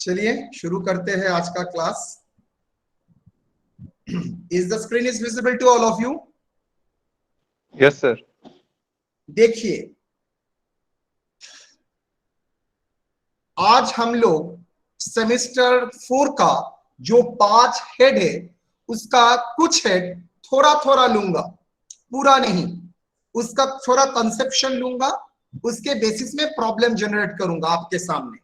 चलिए शुरू करते हैं आज का class. Is the screen is visible to all of you? Yes sir. देखिए, आज हम लोग सेमेस्टर 4 का जो 5 हेड है उसका कुछ हेड थोड़ा थोड़ा लूंगा, पूरा नहीं। उसका थोड़ा कंसेप्शन लूंगा, उसके बेसिस में प्रॉब्लम जनरेट करूंगा आपके सामने।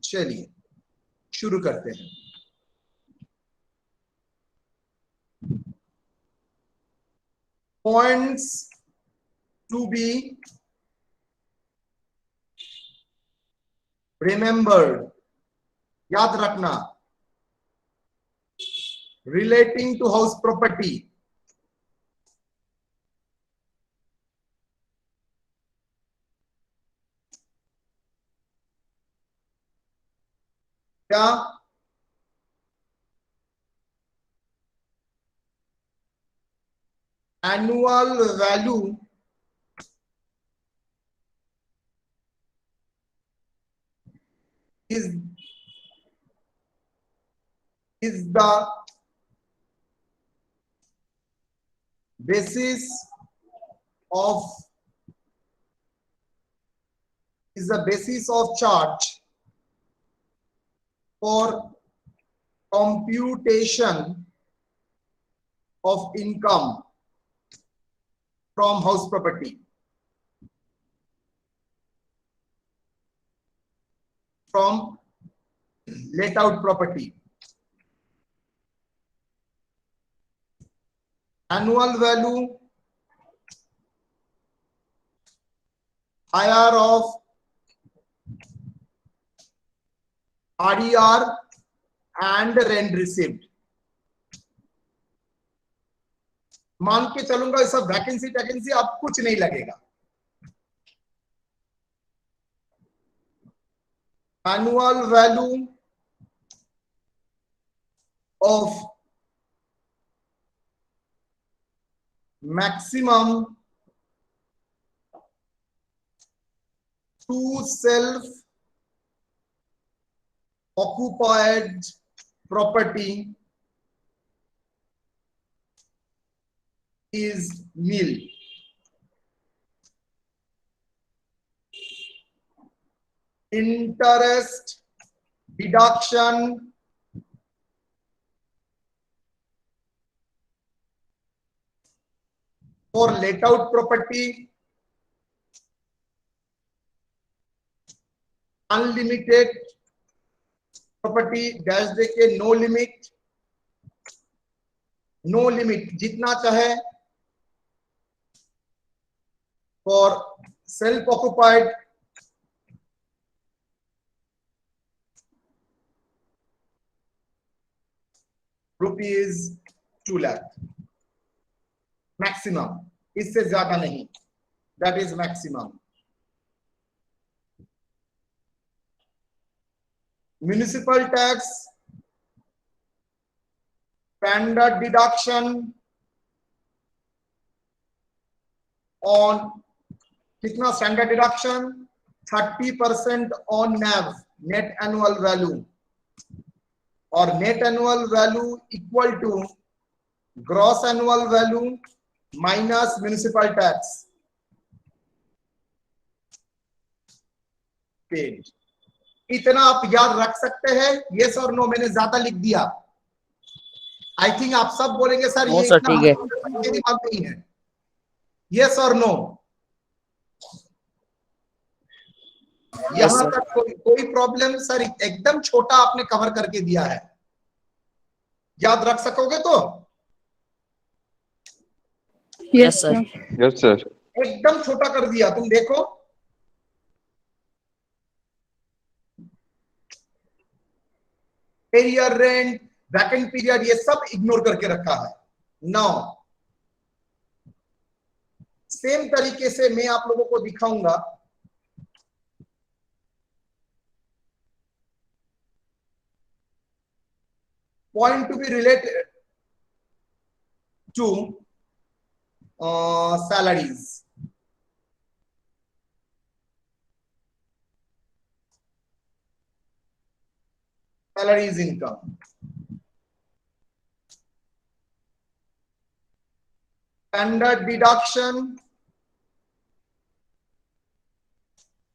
चलिए शुरू करते हैं। पॉइंट्स टू बी रिमेंबर्ड, याद रखना, रिलेटिंग टू हाउस प्रॉपर्टी। क्या annual value is the basis of charge for computation of income from house property. From let out property. Annual value higher of RER and rent received. मान के चलूंगा ये सब vacancy अब कुछ नहीं लगेगा। Annual value of maximum to self occupied property is nil. Interest deduction for let out property unlimited property dash देके नो लिमिट जितना चाहे for self occupied rupees 2 lakh maximum, इससे ज्यादा नहीं, that is maximum. Municipal tax standard deduction on कितना standard deduction 30% on NAV net annual value और net annual value equal to gross annual value minus municipal tax paid। इतना आप याद रख सकते हैं। यस और नो मैंने ज्यादा लिख दिया। आई थिंक आप सब बोलेंगे सर ये इतना दिमाग नहीं है। यस और नो? यहां तक कोई प्रॉब्लम? सर एकदम छोटा आपने कवर करके दिया है, याद रख सकोगे तो? Yes sir. Yes sir. एकदम छोटा कर दिया। तुम देखो एरियर रेंट वैकेंट पीरियड ये सब इग्नोर करके रखा है। नाउ सेम तरीके से मैं आप लोगों को दिखाऊंगा। Point to be related to salaries. Salaries income. Standard deduction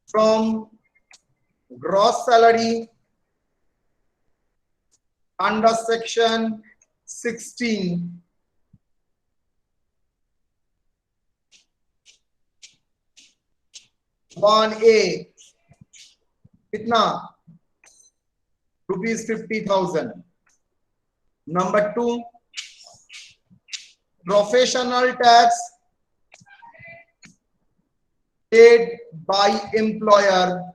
from gross salary under section 16 1A कितना ₹50,000. Number 2, professional tax paid by employer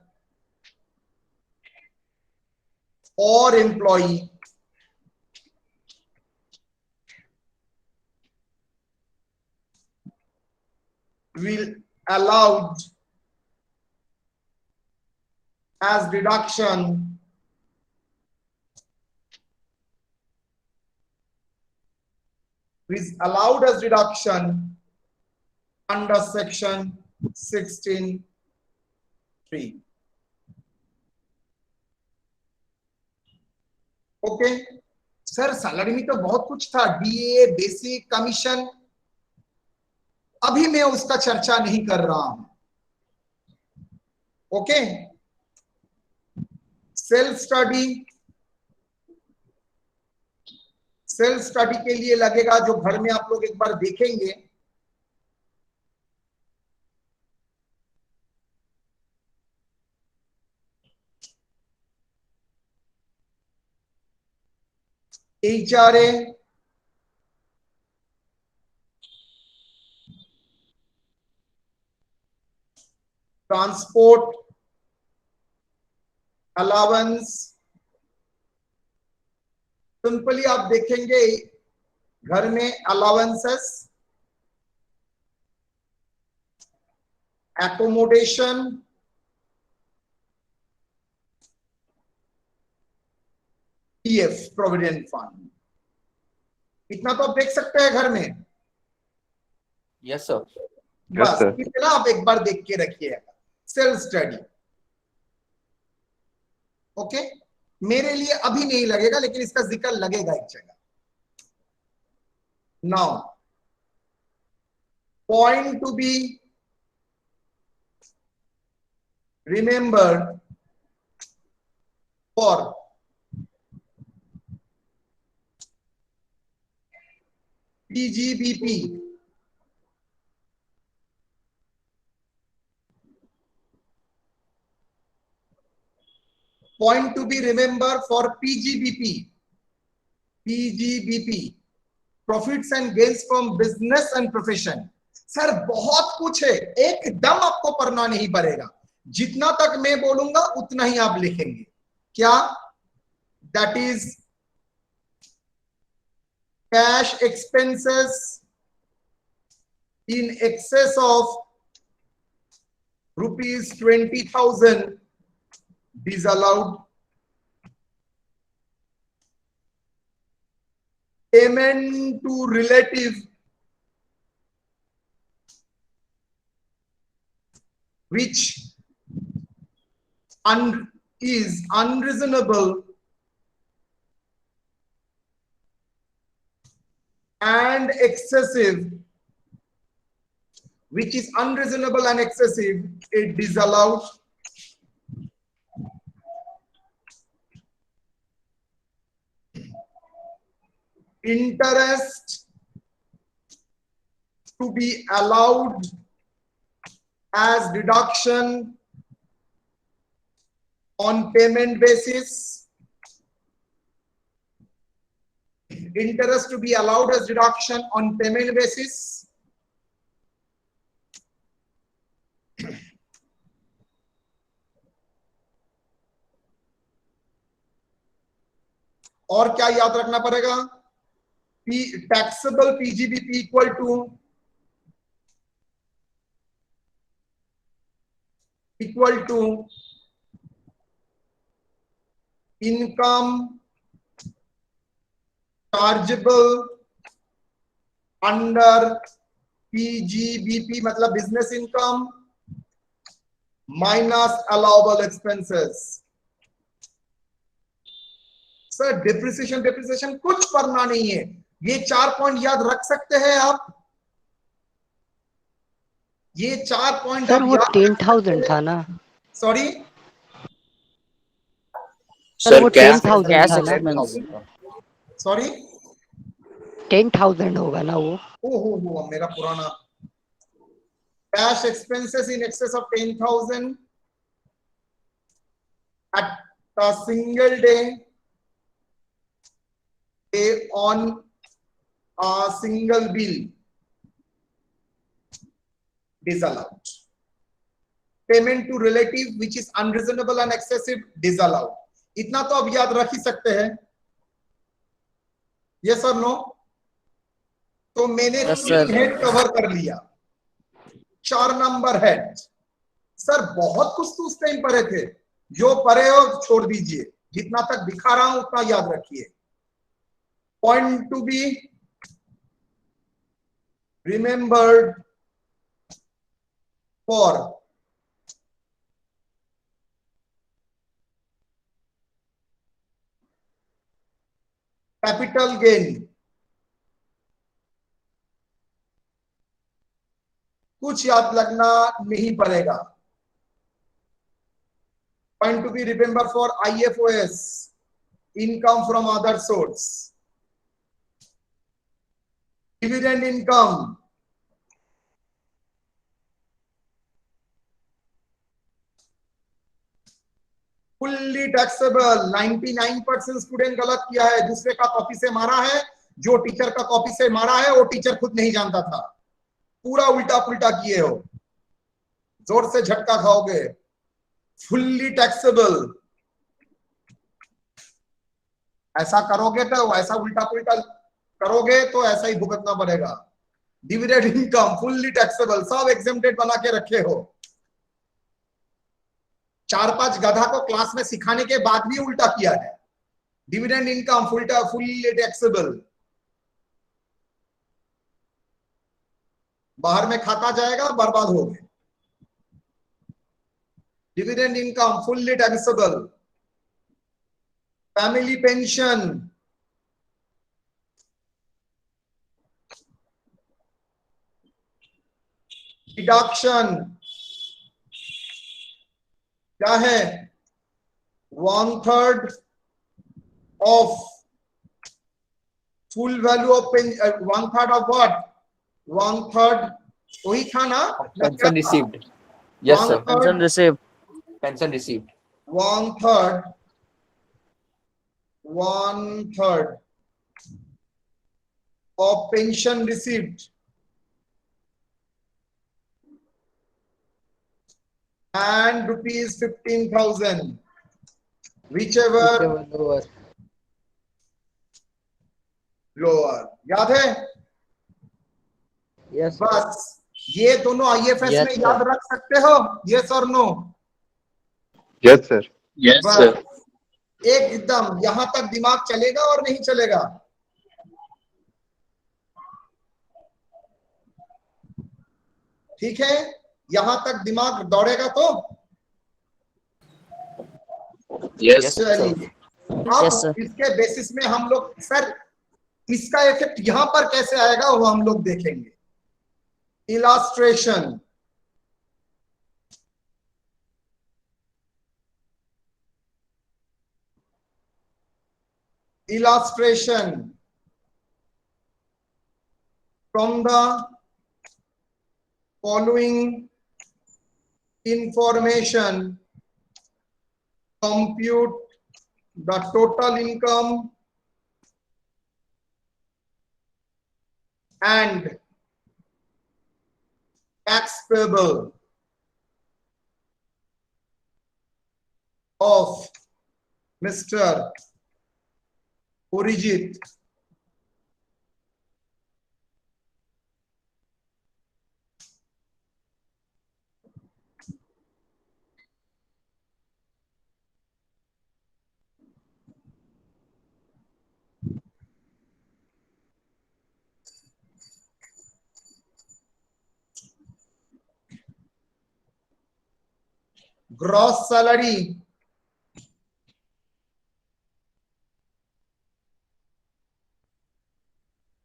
or employee will allowed as deduction under section 16(3). Okay sir, salary में तो बहुत कुछ था, DA, basic, commission, अभी मैं उसका चर्चा नहीं कर रहा हूं. ओके, सेल्फ स्टडी के लिए लगेगा, जो घर में आप लोग एक बार देखेंगे. HRA, transport allowance. सिंपली आप देखेंगे घर में allowances, accommodation, PF, provident fund, इतना तो आप देख सकते हैं घर में. Yes sir. बस इतना आप एक बार देख के रखिएगा. Self study. ओके, मेरे लिए अभी नहीं लगेगा, लेकिन इसका जिक्र लगेगा एक जगह. Now point to be remembered for PGBP. Point to be remembered for PGBP. PGBP, profits and gains from business and profession. Sir बहुत कुछ है, एकदम आपको पढ़ना नहीं पड़ेगा. जितना तक मैं बोलूंगा उतना ही आप लिखेंगे. क्या? That is cash expenses in excess of ₹20,000 disallowed. Payment to relative which is unreasonable and excessive, which is unreasonable and excessive, it disallowed. Interest to be allowed as deduction on payment basis. Interest to be allowed as deduction on payment basis. और क्या याद रखना पड़ेगा? Taxable PGBP equal to income chargeable under PGBP मतलब business income minus allowable expenses. Sir depreciation depreciation कुछ पढ़ना नहीं है, ये 4 पॉइंट याद रख सकते हैं आप, ये 4 पॉइंट सर आप वो याद रख सकते 10,000 हैं। था ना? सॉरी सर वो कैश 10,000 कैश था ना? एक्सपेंस। सॉरी 10,000 होगा ना वो? हो मेरा पुराना cash expenses in excess of 10,000 at a single day on a single bill disallowed. Payment to relative which is unreasonable and excessive disallowed. इतना तो अब याद रख ही सकते हैं, यस और नो? तो मैंने Yes, 3 sir. हेड कवर कर लिया, 4 नंबर हेड। सर बहुत कुछ तो उस टाइम पढ़े थे, जो पढ़े हो छोड़ दीजिए, जितना तक दिखा रहा हूं उतना याद रखिए। Point to be remembered for capital gain, कुछ याद लगना नहीं पड़ेगा। Point to be remember for IFOS, income from other source, dividend income, fully taxable. 99% student गलत किया है, दूसरे का कॉपी से मारा है, जो टीचर का कॉपी से मारा है वो टीचर खुद नहीं जानता था, पूरा उल्टा पुल्टा किए हो, जोर से झटका खाओगे। फुल्ली टैक्सेबल, ऐसा करोगे तो ऐसा उल्टा पुल्टा करोगे तो ऐसा ही भुगतना पड़ेगा। डिविडेंड इनकम फुल्ली टैक्सेबल, सब एग्जेम्प्टेड बना के रखे हो। 4-5 गधा को क्लास में सिखाने के बाद भी उल्टा किया है। डिविडेंड इनकम फुल्ली टैक्सेबल, बाहर में खाता जाएगा, बर्बाद हो गए। Dividend income fully taxable. Family pension, deduction क्या है? 1/3 of full value of 1/3 of what? 1/3 वही था ना? Pension received. Yes, sir. Pension receive. Pension received. 1/3 1/3 of pension received and rupees 15,000, whichever lower. याद है? यस बस ये दोनों IFS Yes, में sir. याद रख सकते हो, यस और नो? Yes, sir. बस एकदम यहां तक दिमाग चलेगा और नहीं चलेगा? ठीक है, यहां तक दिमाग दौड़ेगा तो Yes, sir. चलिए। Yes, sir. अब इसके बेसिस में हम लोग, सर इसका इफेक्ट यहां पर कैसे आएगा वो हम लोग देखेंगे। Illustration, illustration from the following information, compute the total income and tax payable of Mr. Purijit gross salary,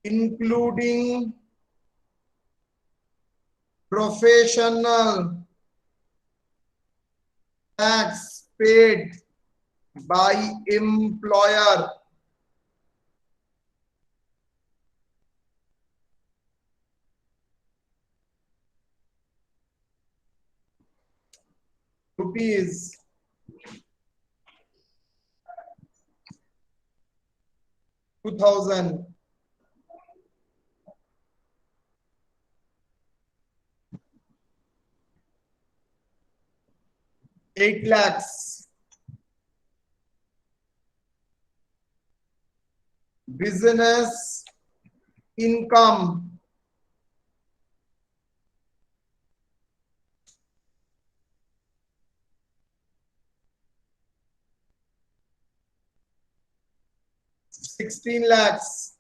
including professional tax paid by employer, rupees 2,000. Eight lakhs. Business income, ₹16 lakhs.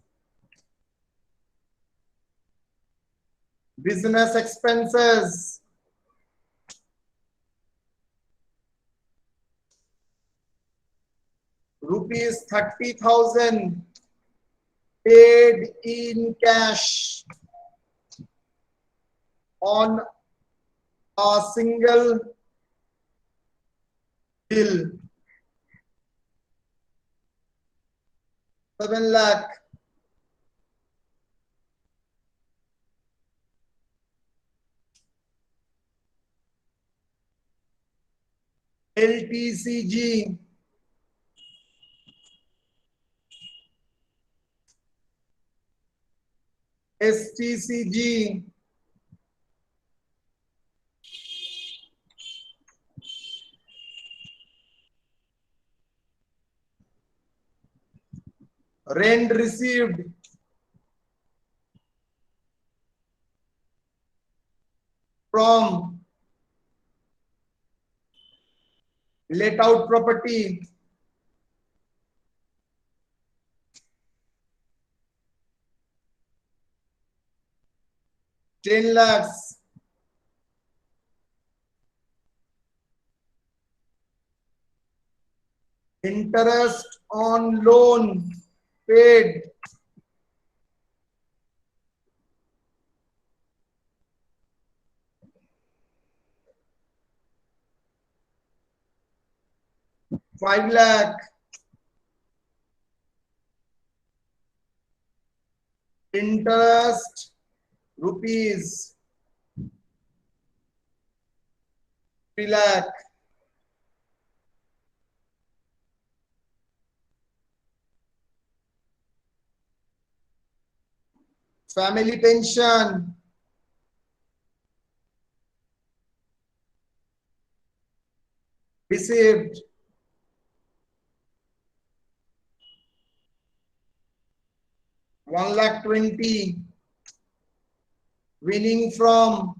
Business expenses, rupees 30,000 paid in cash on a single bill. 7 lakh. LTCG, STCG, rent received, from let out property, ₹10 lakhs. Interest on loan paid, ₹5 lakh. Interest rupees 3 lakh. Family pension, received, ₹1,20,000, winning from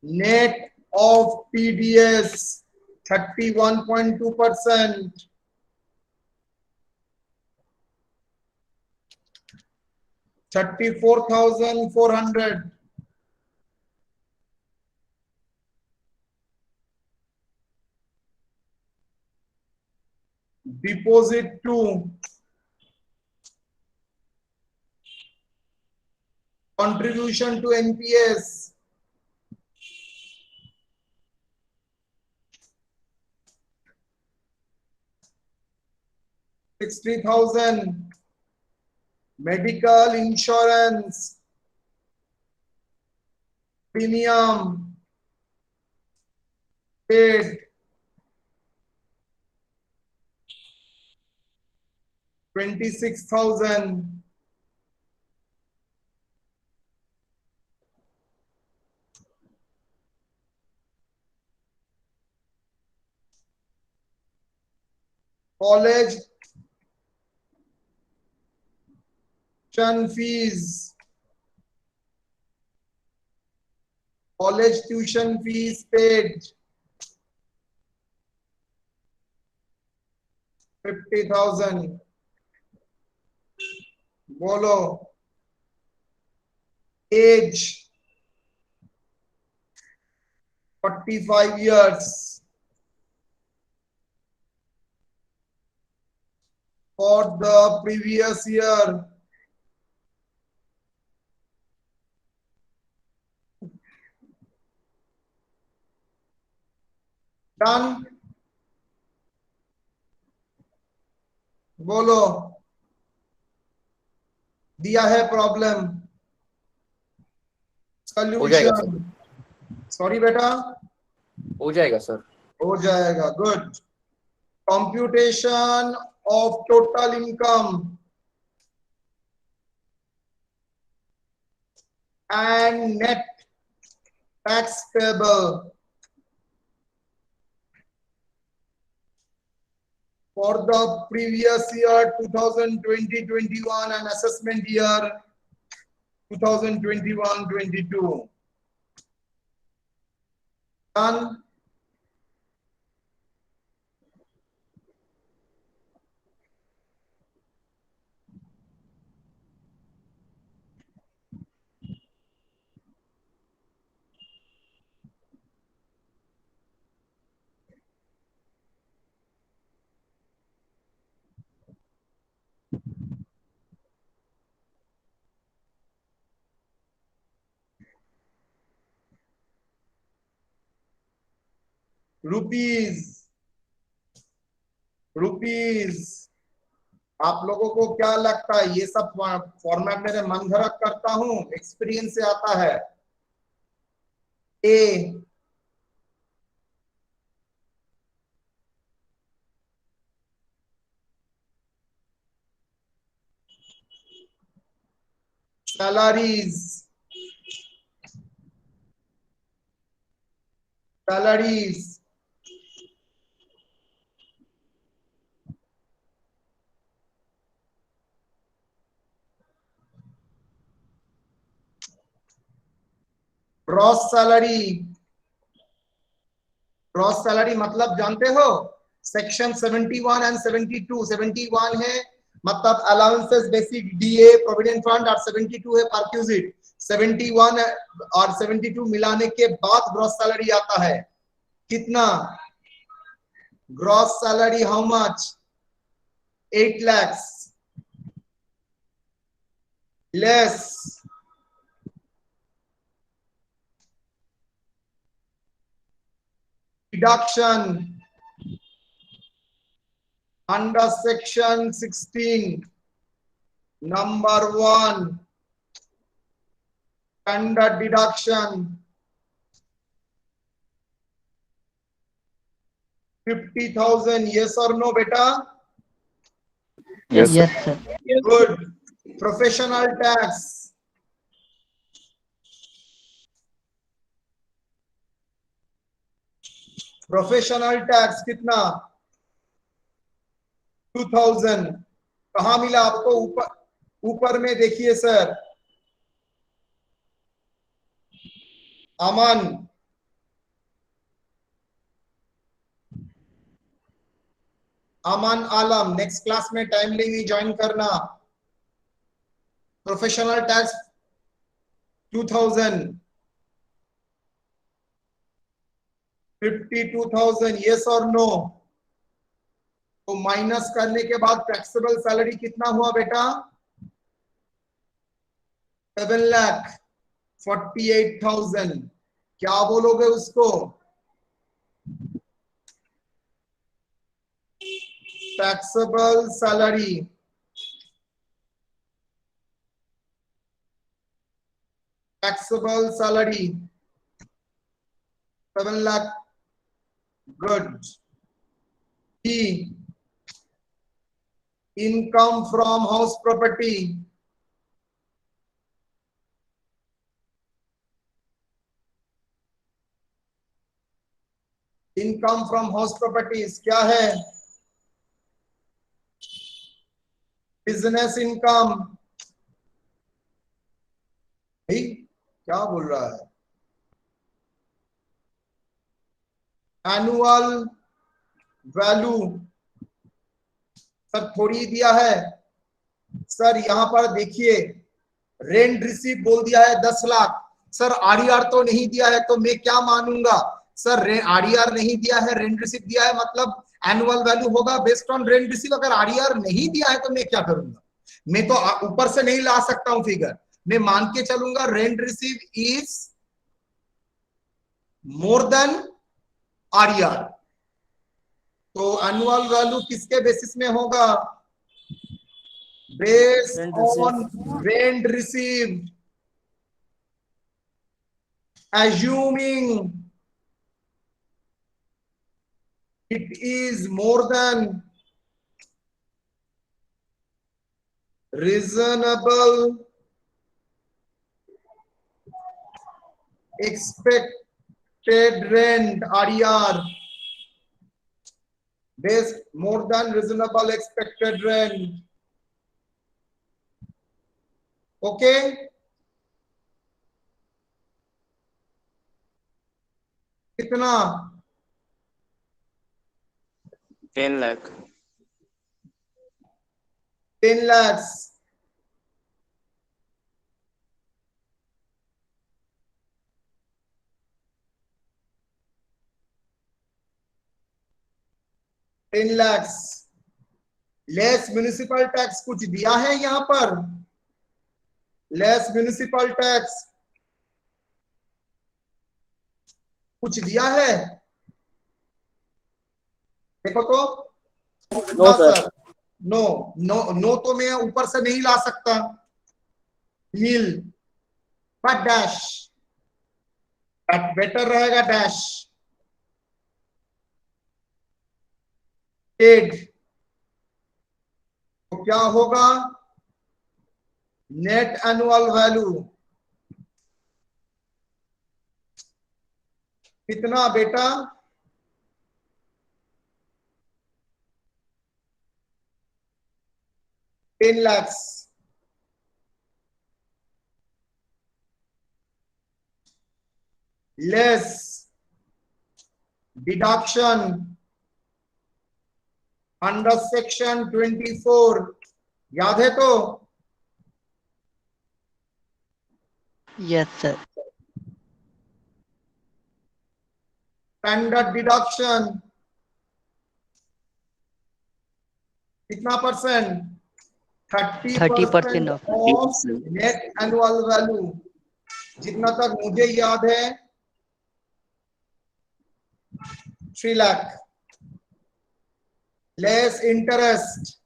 net of TDS 31.2%, ₹34,400. Deposit to contribution to NPS, ₹60,000. Medical insurance premium paid, ₹26,000. College tuition fees, college tuition fees paid, 50,000. बोलो। Age 45 years. For the previous year, done. बोलो, दिया है problem, हो जाएगा sir, solution. Sorry बेटा, हो जाएगा sir. हो जाएगा, good. Computation of total income and net tax payable for the previous year 2020-21 and assessment year 2021-22. Done. Rupees आप लोगों को क्या लगता है? ये सब फॉर्मेट मेरे मन घड़त करता हूं, एक्सपीरियंस से आता है। ए सैलरीज, ग्रॉस सैलरी मतलब जानते हो? Section 71 and 72। 71 है मतलब allowances, basic, DA, provident fund, और 72 है परक्यूजिट। 71 और 72 मिलाने के बाद ग्रॉस सैलरी आता है। कितना? Gross salary how much? 8 lakhs less deduction under section 16 number 1 standard deduction 50,000. yes or no beta? Yes, sir. Yes, sir. Good. Professional tax कितना? 2000। कहा मिला आपको? ऊपर में देखिए सर, अमन आलम, नेक्स्ट क्लास में टाइमली ज्वाइन करना। Professional tax 2000, 52,000। यस और नो? तो माइनस करने के बाद टैक्सेबल सैलरी कितना हुआ बेटा? 7,48,000। क्या बोलोगे उसको? Taxable salary, taxable salary 7 lakh। Good. B income from house property, income from house properties क्या है? Business income. क्या बोल रहा है? एनुअल वैल्यू सर थोड़ी दिया है, सर यहाँ पर देखिए रेंट रिसीव बोल दिया है 10 लाख, सर आरईआर तो नहीं दिया है, तो मैं क्या मानूंगा? सर आरईआर नहीं दिया है, रेंट रिसीव दिया है, मतलब एनुअल वैल्यू होगा बेस्ड ऑन रेंट रिसीव। अगर आरईआर नहीं दिया है तो मैं क्या करूंगा? मैं तो ऊपर से नहीं ला सकता हूं फिगर, मैं मान के चलूंगा rent receive is more than RER. तो एनुअल वैल्यू किसके बेसिस में होगा? Based Rent on received. Rent receive, assuming it is more than reasonable expected rent, RER, based more than reasonable expected rent. Okay, कितना? 10 lakh. 10 lakhs. Ten lakhs less municipal tax कुछ दिया है यहां पर? Less municipal tax कुछ दिया है? देखो तो। नो ना sir. Sir, no no no, तो मैं ऊपर से नहीं ला सकता। नील बट डैश, बेटर रहेगा डैश। एड तो क्या होगा? नेट एनुअल वैल्यू कितना बेटा? Ten lakhs. Less deduction under section 24, याद है तो? Yes, sir. स्टैंडर्ड डिडक्शन कितना percent? 30% 30% of. Of net annual value. जितना तक मुझे याद है 3 lakh. Less interest,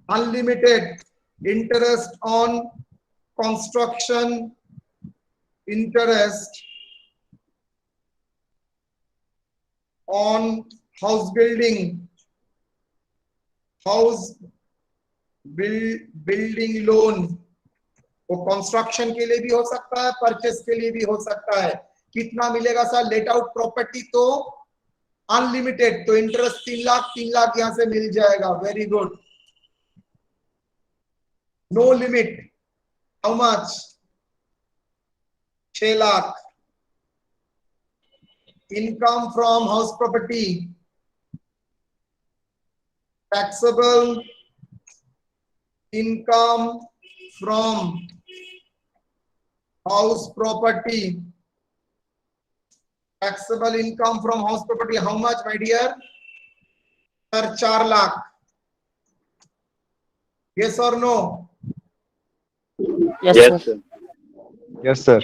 unlimited interest on construction, interest on house building, house building loan. वो कंस्ट्रक्शन के लिए भी हो सकता है, परचेस के लिए भी हो सकता है। कितना मिलेगा सर? लेट आउट प्रॉपर्टी तो अनलिमिटेड, तो इंटरेस्ट 3 लाख, 3 लाख यहां से मिल जाएगा। Very good. No limit, how much? 6 lakh. Income from house property, taxable income from house property, taxable income from house property, how much my dear? Sir 4 lakh. yes or no? Yes Yes, sir. sir. Yes, sir.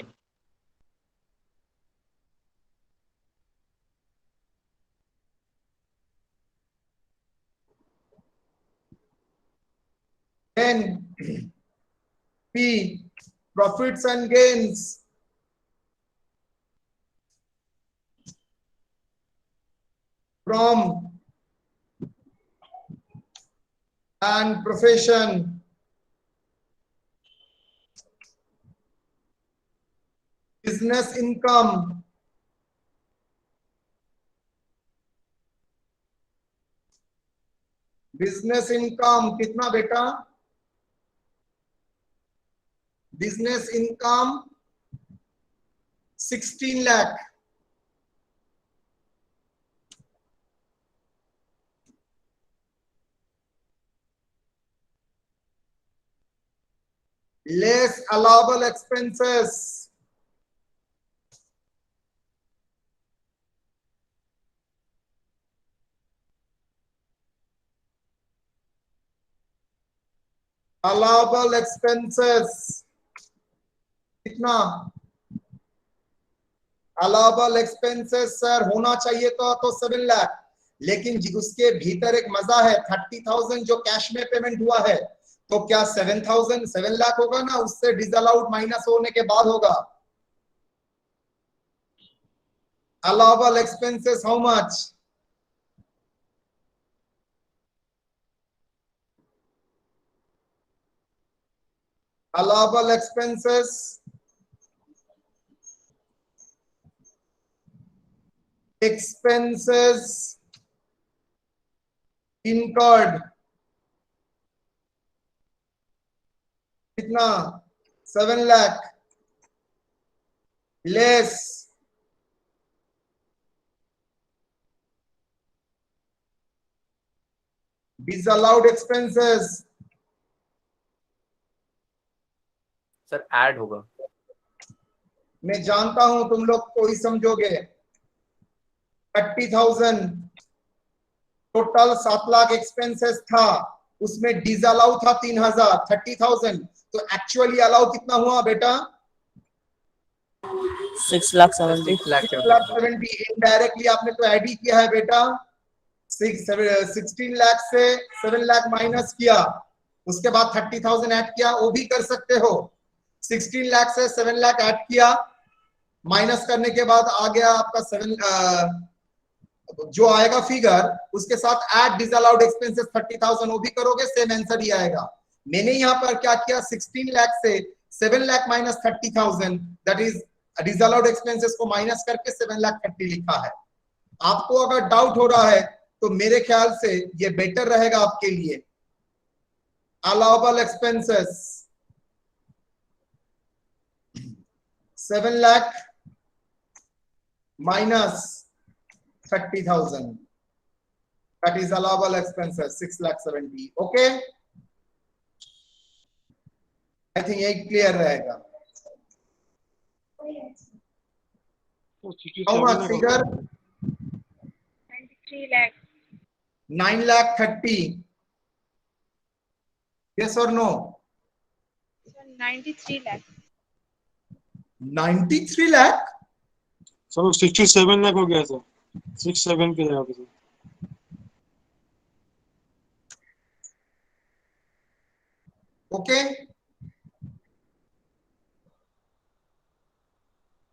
Then P, profits and gains from and profession, business income, business income कितना बेटा? business income 16 lakh। less allowable expenses. Allowable expenses कितना? Allowable expenses sir होना चाहिए तो 7 लाख, लेकिन उसके भीतर एक मजा है, 30,000 जो कैश में पेमेंट हुआ है, तो क्या 7 लाख होगा ना, उससे डिसअलाउड माइनस होने के बाद होगा। Allowable expenses how much? allowable expenses incurred कितना? 7 lakh less disallowed expenses। Sir add होगा। मैं जानता हूं तुम लोग कोई समझोगे। 30,000 टोटल 7 लाख एक्सपेंसेस था, उसमें डिसअलाउ था 3,000, 30,000, तो एक्चुअली अलाउ कितना हुआ बेटा? 6,70,000। 6,70,000। इनडायरेक्टली आपने तो ऐड ही किया है बेटा। 16 लाख से 7 लाख माइनस किया, उसके बाद 30,000 ऐड किया, वो भी कर सकते हो। 16 लाख से 7 लाख ऐड किया, माइनस करने के बाद आ गया आपका 7 जो आएगा फिगर, उसके साथ ऐड डिसअलाउड एक्सपेंसेस 30,000, वो भी करोगे सेम आंसर ही आएगा। मैंने यहाँ पर क्या किया, 16 लाख से 7 lakh minus 30,000, that is disallowed expenses को माइनस करके 7 लाख 30 लिखा है। आपको अगर डाउट हो रहा है तो मेरे ख्याल से ये बेटर रहेगा आपके लिए। Allowable expenses 7 lakh minus 30,000, that is allowable expenses 6,70,000। okay, I think ये क्लियर रहेगा। how much figure? 93 lakh. 9,30,000, yes or no? So 93 lakh. 93 lakh? Sir 67 lakh हो गया सर, 67 के जगह पे sir. okay,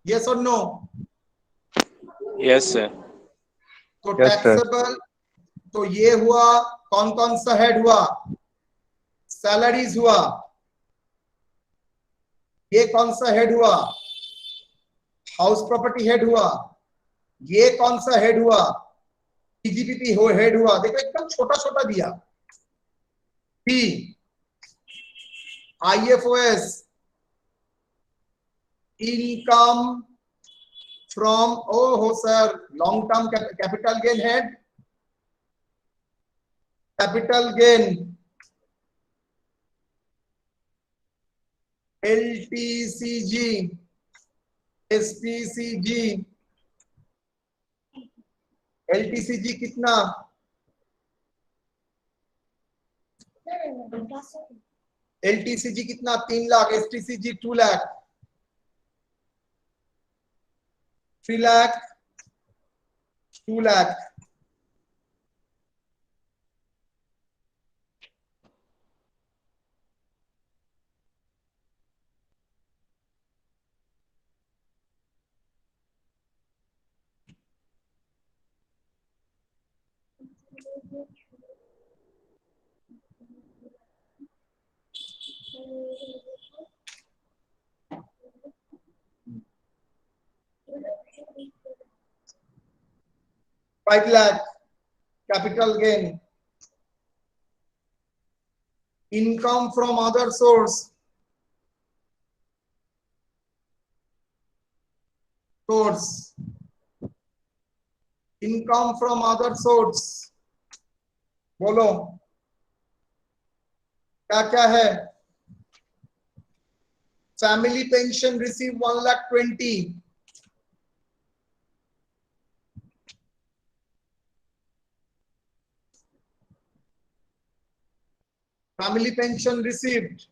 yes or no? Yes, sir. तो Yes, sir. टैक्सेबल, तो ये हुआ, कौन कौन सा हेड हुआ? सैलरीज हुआ। ये कौन सा हेड हुआ? हाउस प्रॉपर्टी हेड हुआ। ये कौन सा हेड हुआ? टीजीपीपी हेड हुआ। देखो एकदम छोटा छोटा दिया। पी आईएफओएस इनकम फ्रॉम, ओ हो sir, long term capital gain head, capital gain LTCG SPCG. LTCG कितना? एलटीसीजी कितना? 3 lakh. STCG 2 lakh. 3 lakh 2 lakh. $5 lakh capital gain. Income from other source. Income from other source. बोलो क्या क्या है? Family pension receive 1,20,000. Family pension received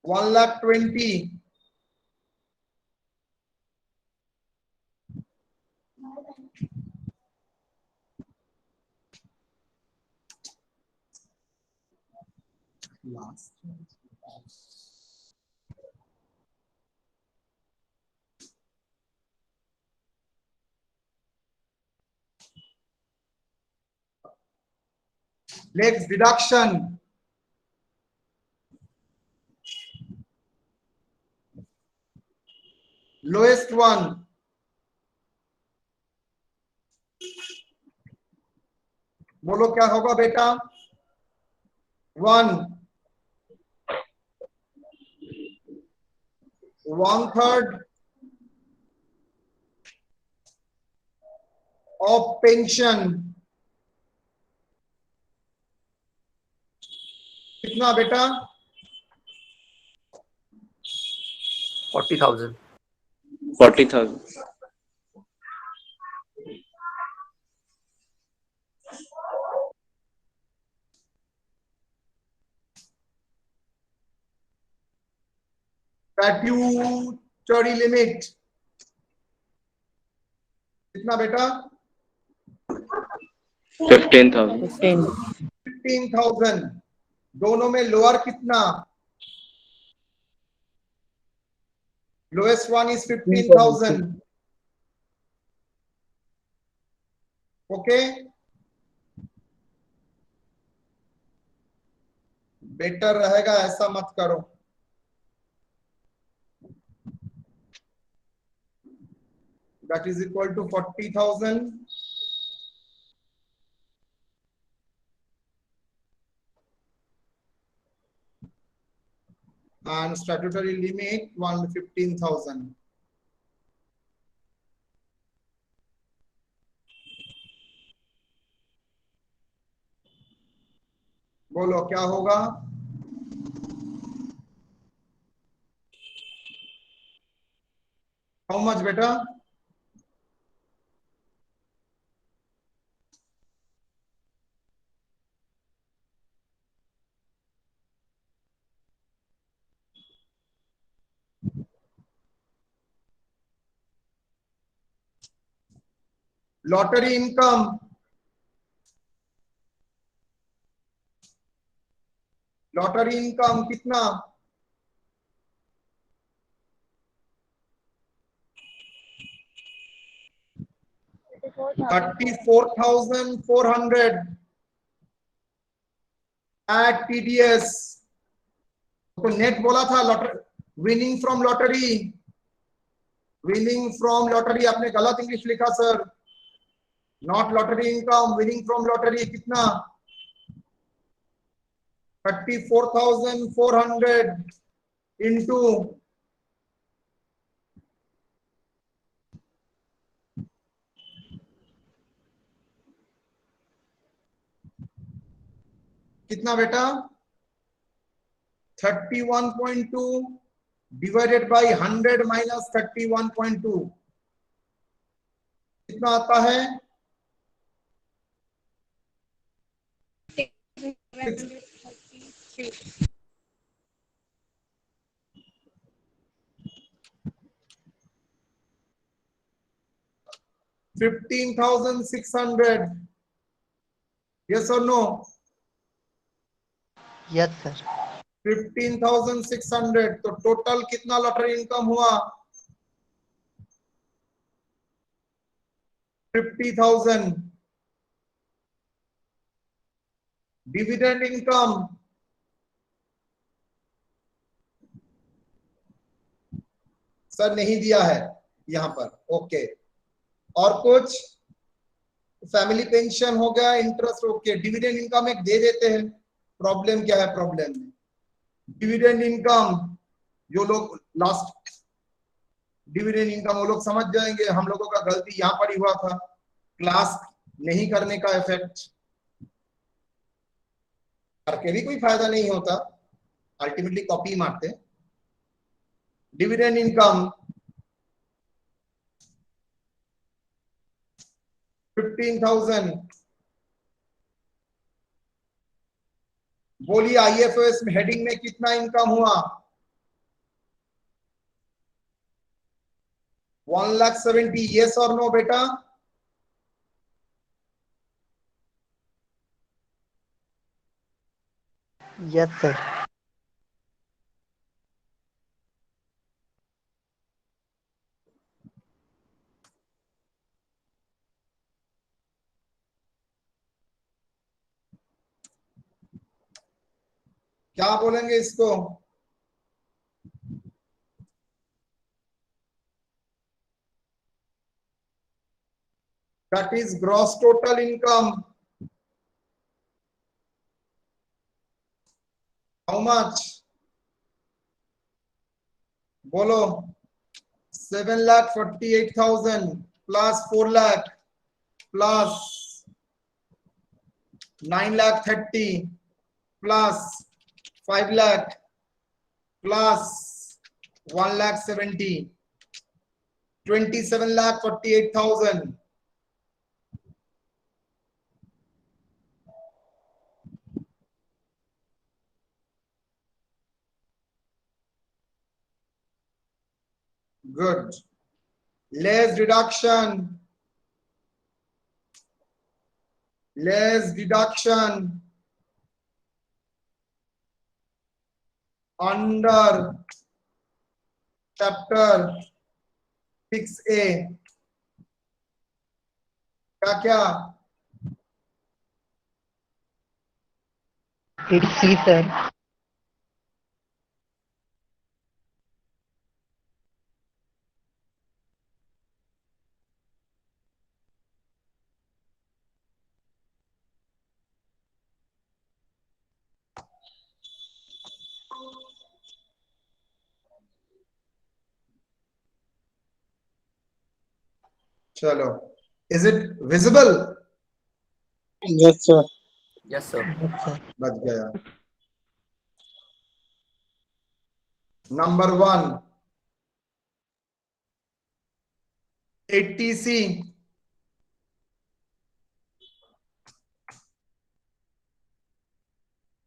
1,20,000. Last. Next deduction. Lowest one. बोलो क्या होगा बेटा? 1/3 of pension. कितना बेटा? 40,000. 40,000. Statutory limit कितना बेटा? 15,000. 15,000. दोनों में लोअर कितना? Lowest one is 15,000. Okay. Better रहेगा ऐसा मत करो. That is equal to 40,000. And statutory limit 115,000. बोलो क्या होगा? How much बेटा? Lottery income. Lottery income कितना? 34,400 at TDS. तो नेट बोला था lottery, winning from lottery. Winning from lottery आपने गलत इंग्लिश लिखा sir. Not lottery income, winning from lottery. कितना? 34,400 into 31.2 divided by 100 minus 31.2 कितना आता है? 15,600. Yes or no? Yes, sir. 15,600. तो टोटल कितना लॉटरी इनकम हुआ? 50,000. डिविडेंड इनकम सर नहीं दिया है यहां पर. ओके. और कुछ? फैमिली पेंशन हो गया, इंटरेस्ट. ओके. डिविडेंड इनकम एक दे देते हैं. प्रॉब्लम क्या है? प्रॉब्लम में डिविडेंड इनकम, जो लोग लास्ट डिविडेंड इनकम वो लोग समझ जाएंगे. हम लोगों का गलती यहाँ पर ही हुआ था, क्लास नहीं करने का इफेक्ट. करके भी कोई फायदा नहीं होता, अल्टीमेटली कॉपी मारते। Dividend income 15,000। बोलिए आईएफएस में हेडिंग में कितना इनकम हुआ? 1,70,000। यस और नो बेटा? Yes, sir. क्या बोलेंगे इसको? That is gross total income. How much? बोलो। 7,48,000 plus 4 lakh plus 9,30,000 plus 5 lakh plus 1,70,000, 27,48,000. Good. Less deduction. Less deduction under chapter 6A. क्या? It's C, sir. चलो, is it visible? Yes, sir. Yes, sir. Yes, sir. बच गया। Number 1, ATC.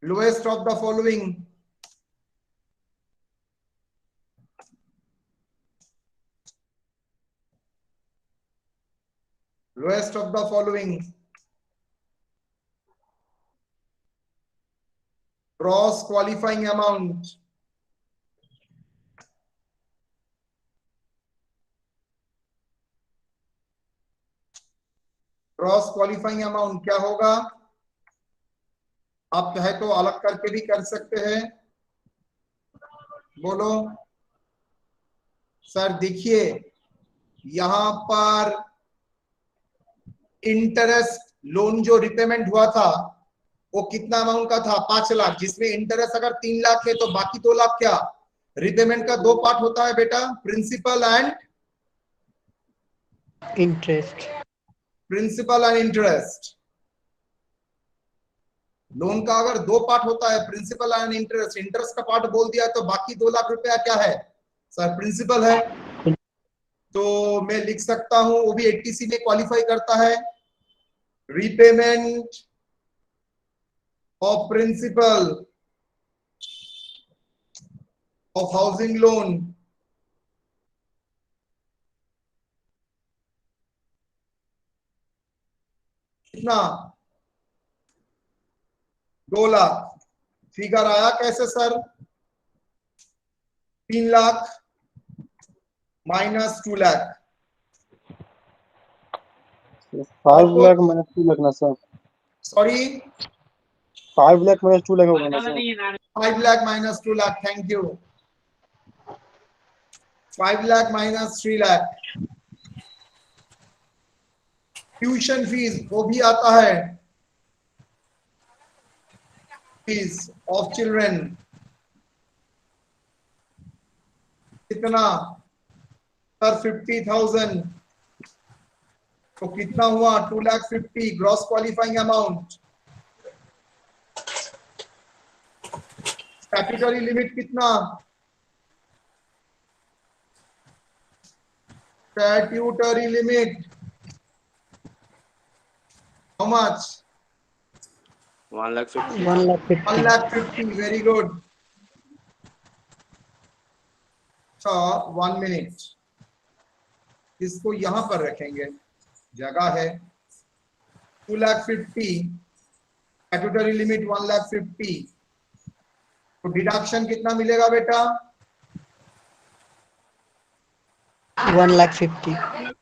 Lowest of the following. Lowest of the following. Gross qualifying amount. Gross qualifying amount क्या होगा? आप चाहे तो अलग करके भी कर सकते हैं। बोलो सर। देखिए यहां पर इंटरेस्ट लोन जो रिपेमेंट हुआ था वो कितना अमाउंट का था? 5 लाख, जिसमें इंटरेस्ट अगर 3 लाख है तो बाकी 2 लाख क्या? रिपेमेंट का 2 पार्ट होता है बेटा, principal and Interest. Principal and interest. Loan का अगर 2 पार्ट होता है, प्रिंसिपल एंड इंटरेस्ट, इंटरेस्ट का पार्ट बोल दिया तो बाकी 2 लाख रुपया क्या है सर? प्रिंसिपल है। तो मैं लिख सकता हूं वो भी 80C में क्वालिफाई करता है। Repayment of principle of housing loan कितना? 2 लाख। फिगर आया कैसे sir? 3 lakh minus 2 lakh. 5 lakh minus 2 lakh ना sir. Sorry, 5 lakh minus 2 lakh होगा ना sir. 5 lakh minus 2 lakh, thank you। 5 lakh minus 3 lakh। Tuition fees वो भी आता है, फीस ऑफ चिल्ड्रन कितना सर? 50,000। तो कितना हुआ? 2,50,000 gross qualifying amount. Statutory limit कितना? Statutory limit how much? 1,50,000. 1,50,000. 1,50,000. Very good. अच्छा 1 मिनट, इसको यहां पर रखेंगे, जगह है. 2,50,000, स्टैट्यूटरी लिमिट 1,50,000. तो डिडक्शन कितना मिलेगा बेटा? 1,50,000.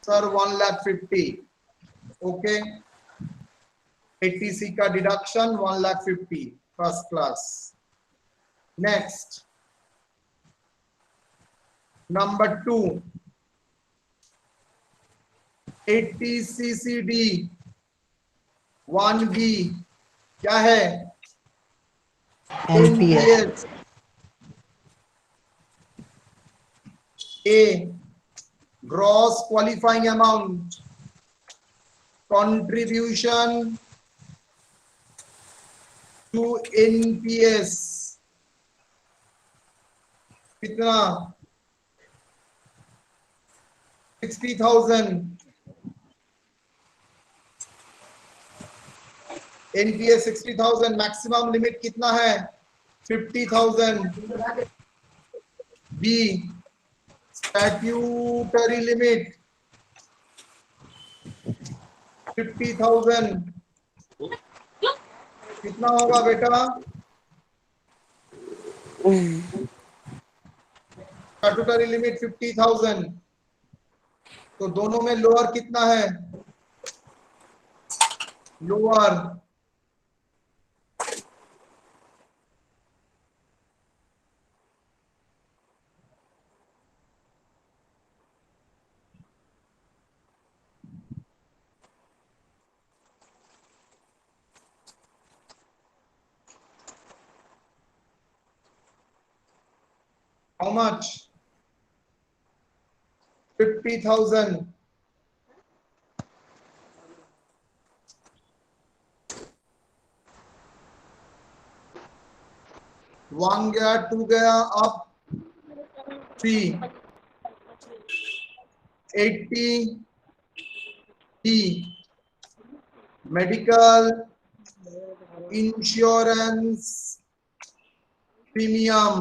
सर 1,50,000. ओके, 80C का deduction 1,50,000. First class. Next number 2, 80 CCD 1B क्या है? NPS. A, gross qualifying amount, contribution to NPS कितना? 60,000. NPS 60,000. मैक्सिमम लिमिट कितना है? 50,000. B, statutory limit 50,000. कितना होगा बेटा? Statutory limit 50,000. तो दोनों में लोअर कितना है? Lower how much? 50,000. वन गया, 2 गया, अब 3. 80 D, medical insurance premium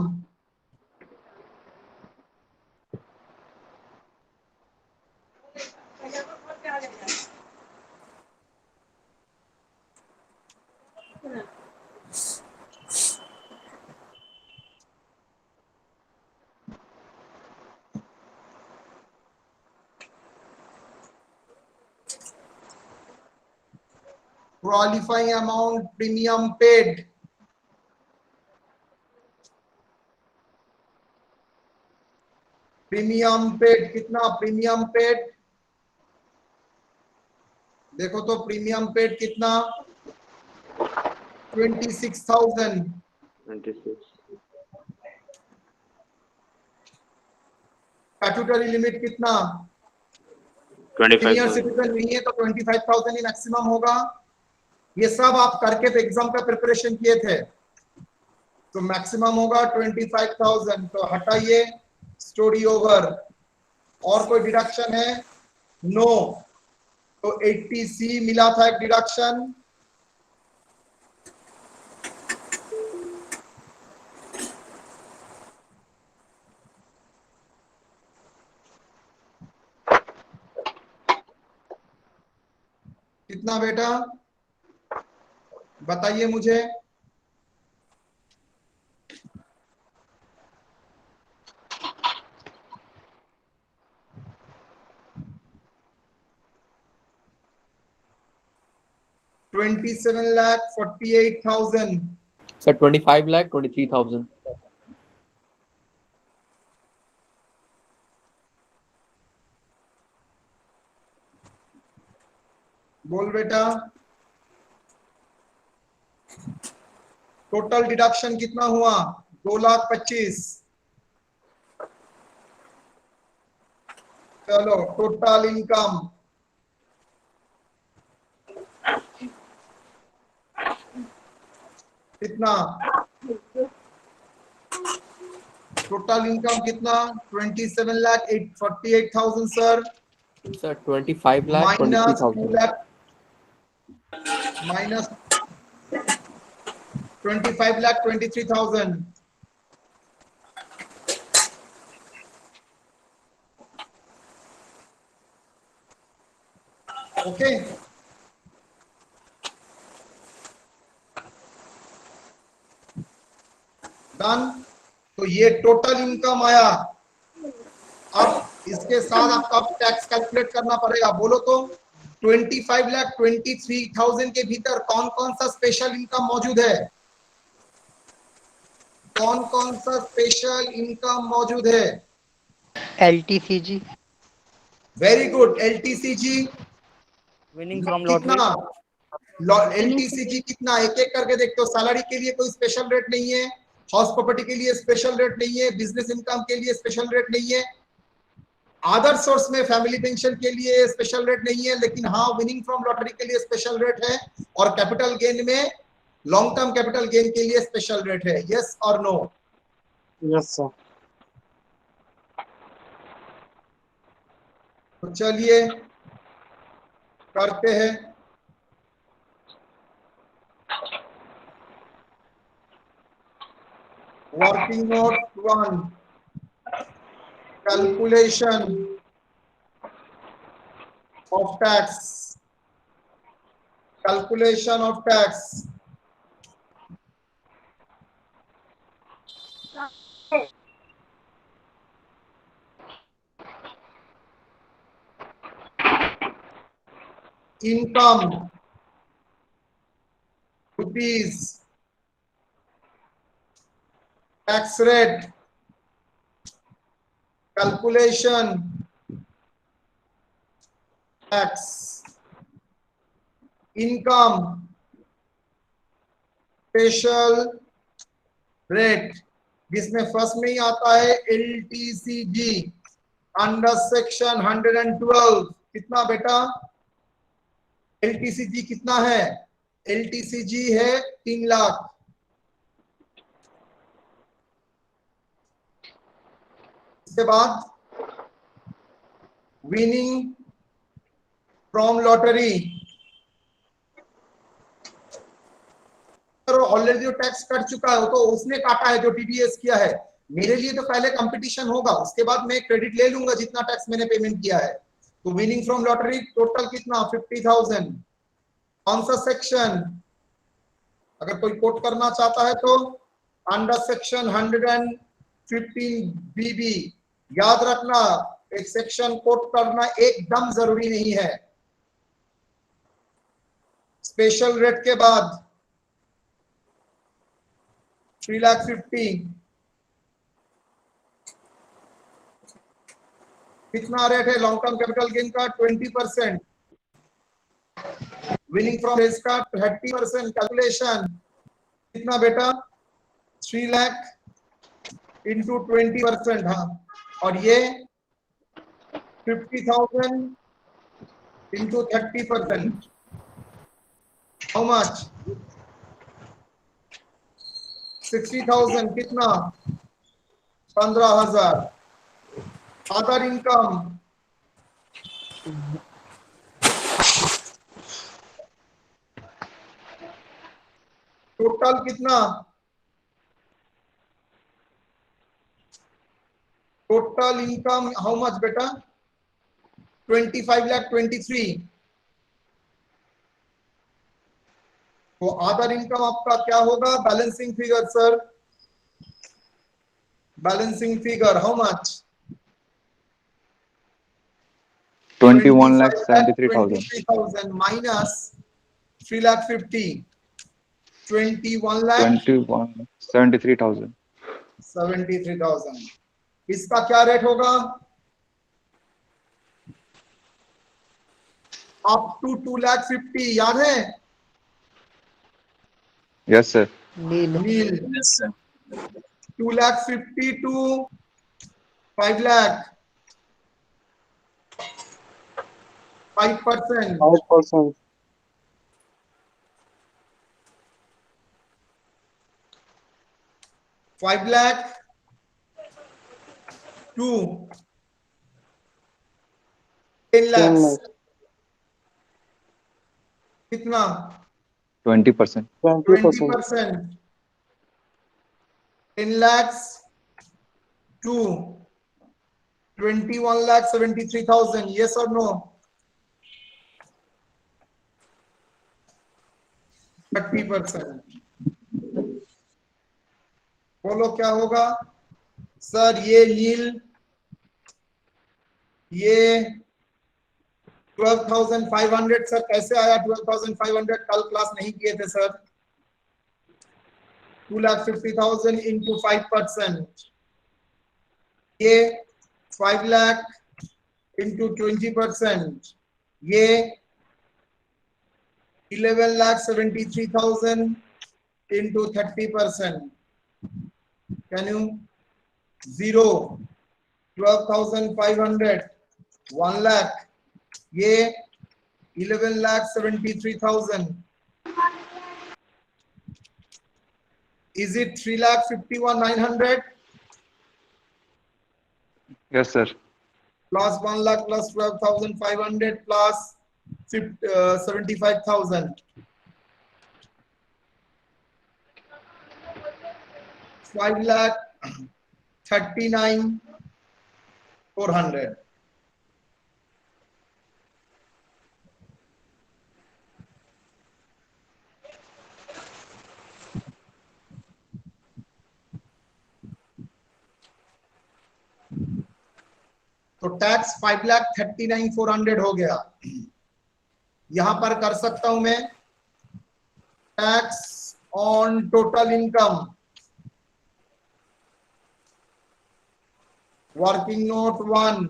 qualifying amount premium paid. Premium paid कितना? प्रीमियम पेड देखो तो, प्रीमियम पेड कितना? 26,000. 26. स्टैट्यूटरी लिमिट कितना? 25,000. सीनियर सिटीजन नहीं है तो 25,000 ही मैक्सिमम होगा. ये सब आप करके एग्जाम का प्रिपरेशन किए थे, तो मैक्सिमम होगा 25,000. तो हटाइए, स्टोरी ओवर. और कोई डिडक्शन है? नो. तो 80C मिला था एक डिडक्शन. कितना बेटा बताइए मुझे? $27,48,000. Sir, 25,23,000. बोल बेटा. टोटल डिडक्शन कितना हुआ? 2,25,000. चलो टोटल इनकम कितना? टोटल इनकम कितना 27,48,000 sir Sir, 25 lakh minus 2 23,000. Lakh minus 25,23,000 okay done. तो ये टोटल इनकम आया। अब इसके साथ आपको अब टैक्स कैलकुलेट करना पड़ेगा। बोलो तो 25,23,000 के भीतर कौन कौन सा स्पेशल इनकम मौजूद है? कौन कौन सा स्पेशल इनकम मौजूद है? LTCG, very good. LTCG winning from कितना? lottery, एलटीसीजी कितना? एक एक करके देखते हो। सैलरी के लिए कोई स्पेशल रेट नहीं है, हाउस प्रॉपर्टी के लिए स्पेशल रेट नहीं है, बिजनेस इनकम के लिए स्पेशल रेट नहीं है, अदर सोर्स में फैमिली पेंशन के लिए स्पेशल रेट नहीं है, लेकिन हाँ विनिंग फ्रॉम लॉटरी के लिए स्पेशल रेट है और कैपिटल गेन में लॉन्ग टर्म कैपिटल गेन के लिए स्पेशल रेट है। यस और नो? Yes sir. तो चलिए करते हैं। Working note 1 calculation of tax, calculation of tax, income rupees, tax rate, calculation, tax, income, special rate, जिसमें फर्स्ट में ही आता है LTCG अंडर सेक्शन 112। कितना बेटा? LTCG कितना है? LTCG है 3 लाख। इसके बाद विनिंग फ्रॉम लॉटरी, ऑलरेडी जो टैक्स कट चुका है तो उसने काटा है, जो टीडीएस किया है। मेरे लिए तो पहले कंपटीशन होगा, उसके बाद मैं क्रेडिट ले लूंगा जितना टैक्स मैंने पेमेंट किया है। तो विनिंग फ्रॉम लॉटरी टोटल कितना 50,000। कौन सा सेक्शन? अगर कोई कोट करना चाहता है तो अंडर सेक्शन 115 बीबी। याद रखना, एक सेक्शन कोट करना एकदम जरूरी नहीं है। स्पेशल रेट के बाद 3,50,000 कितना रेट है लॉन्ग टर्म कैपिटल गेन का? 20%। विनिंग फ्रॉम रेस का 30%। कैलकुलेशन कितना बेटा? 3 लाख इंटू 20%। हाँ, और ये 50,000 इंटू 30%। How much? 60,000। कितना? 15,000। अदर इनकम टोटल कितना? टोटल इनकम हाउ मच बेटा? 25,23,000। तो अदर इनकम आपका क्या होगा? Balancing figure sir, balancing figure how much? 21,73,000. Minus 3,50,000। 21,73,000. 21,73,000। इसका क्या रेट होगा? Up to 2,50,000। याद है? Yes, sir. nil, nil. 2,50,000 to 5 lakh 5%। 5%. 5 lakh 2 10 lakhs कितना 20%. 20%. 20%. 10 lakhs to 21,73,000. Yes or no? 30%. बोलो क्या होगा सर? ये नील, ये 12,500 सर कैसे आया 12,500? कल क्लास नहीं किए थे सर. 2,50,000 into 5%. ये 5 lakh into 20%. ये 11,73,000 into 30%. Can you? 0, 12,500, 1 lakh. ये 11,73,000. Is it 3,51,900 Yes, sir. plus 1 lakh plus 12,500 plus 75,000? 5,39,400. तो टैक्स 5,39,400 हो गया. यहां पर कर सकता हूं मैं tax on total income. Working note 1.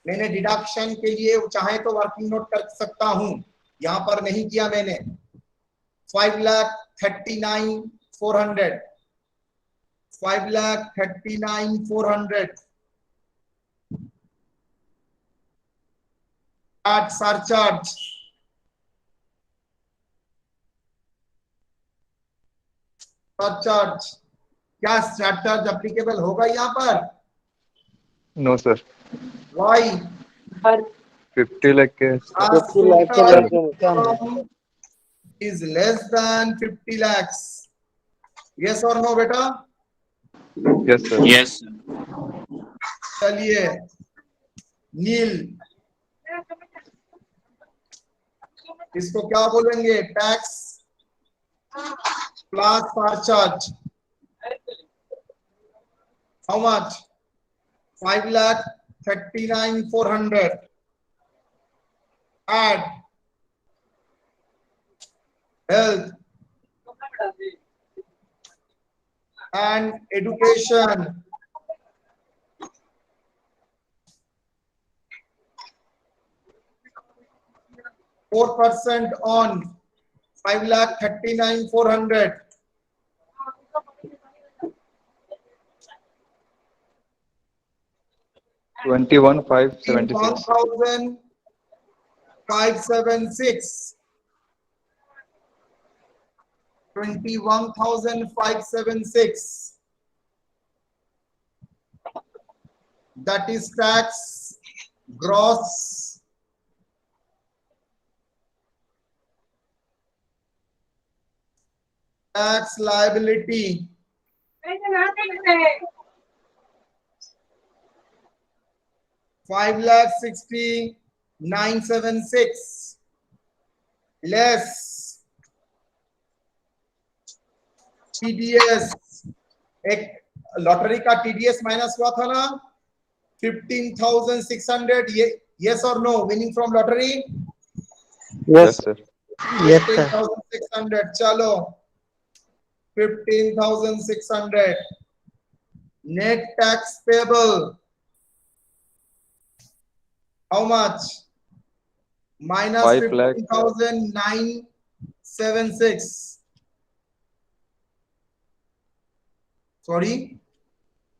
मैंने डिडक्शन के लिए चाहे तो वर्किंग नोट कर सकता हूं, यहां पर नहीं किया मैंने. 5,39,400. 5,39,400. at surcharge. सरचार्ज, क्या सरचार्ज एप्लीकेबल होगा यहाँ पर? No, sir. वाई 50 lakh के 50 lakh के less than income. is less than 50 lakhs. Yes or no बेटा? Yes, sir. Yes. चलिए नील, इसको क्या बोलेंगे? Tax plus surcharge. How much? 5,39,400. Add health and education. 4% on 5,39,400. $21,576. 21,576. 21,576. That is tax gross. Tax liability. 5,60,976 less TDS. एक lottery का TDS minus हुआ था ना 15,600. ये yes or no? Winning from lottery? Yes, sir. Yes, sir. 15,600. चलो 15,600. Net tax payable. How much? Minus 5 lakh. 15,976. Sorry.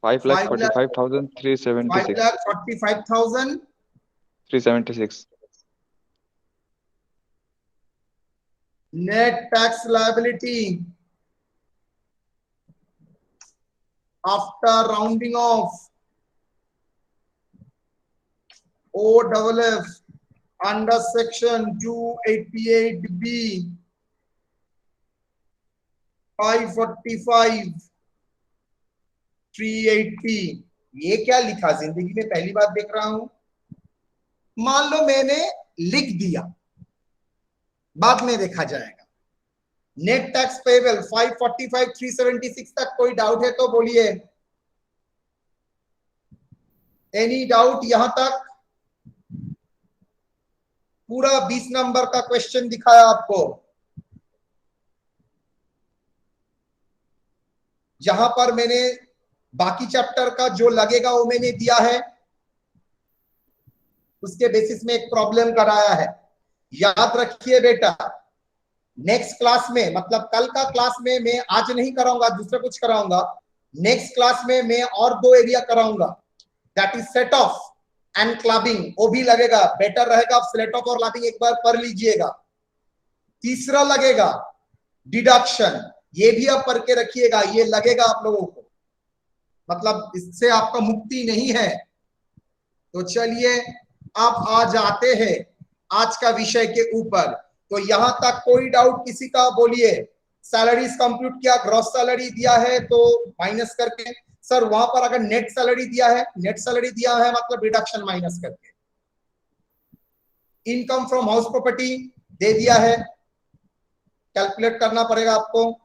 5,45,376. 5,45,000. 376. Net tax liability. after rounding off, OFF under section 288B 545 380। ये क्या लिखा, जिंदगी में पहली बार देख रहा हूं। मान लो मैंने लिख दिया, बाद में देखा जाएगा। नेट टैक्स पेबल 545 376 तक कोई डाउट है तो बोलिए। एनी डाउट यहां तक? पूरा 20 नंबर का क्वेश्चन दिखाया आपको, जहां पर मैंने बाकी चैप्टर का जो लगेगा वो मैंने दिया है, उसके बेसिस में एक प्रॉब्लम कराया है। याद रखिए बेटा, नेक्स्ट क्लास में, मतलब कल का क्लास में मैं आज नहीं कराऊंगा, दूसरा कुछ कराऊंगा। नेक्स्ट क्लास में मैं और 2 एरिया कराऊंगा, that is set of and clubbing. वो भी लगेगा, बेटर रहेगा आप सेट ऑफ और क्लबिंग एक बार पढ़ लीजिएगा। तीसरा लगेगा डिडक्शन, ये भी आप पढ़ के रखिएगा, ये लगेगा आप लोगों को, मतलब इससे आपका मुक्ति नहीं है। तो चलिए अब आ जाते हैं आज का विषय के ऊपर। तो यहां तक कोई डाउट किसी का? बोलिए। सैलरीज कंप्यूट किया, ग्रॉस सैलरी दिया है तो माइनस करके। सर वहां पर अगर नेट सैलरी दिया है, नेट सैलरी दिया है मतलब रिडक्शन माइनस करके। इनकम फ्रॉम हाउस प्रॉपर्टी दे दिया है, कैलकुलेट करना पड़ेगा आपको।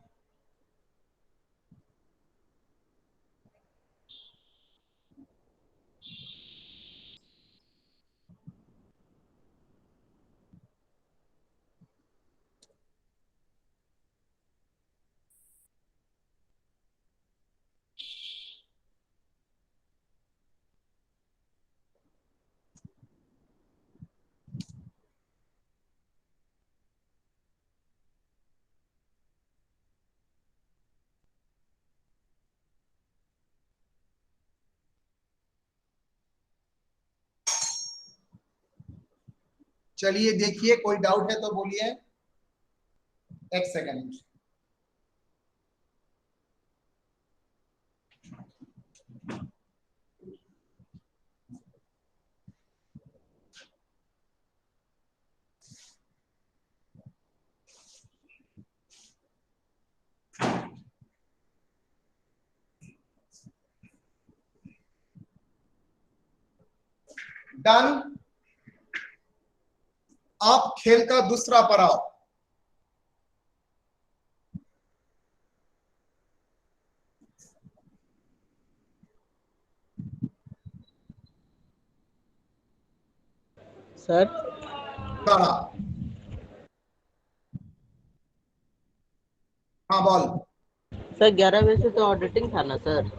चलिए देखिए, कोई डाउट है तो बोलिए। एक सेकंड। डन। आप खेल का दूसरा पड़ाव। सर पड़ा। हाँ बोल। सर 11 बजे से तो ऑडिटिंग था ना सर।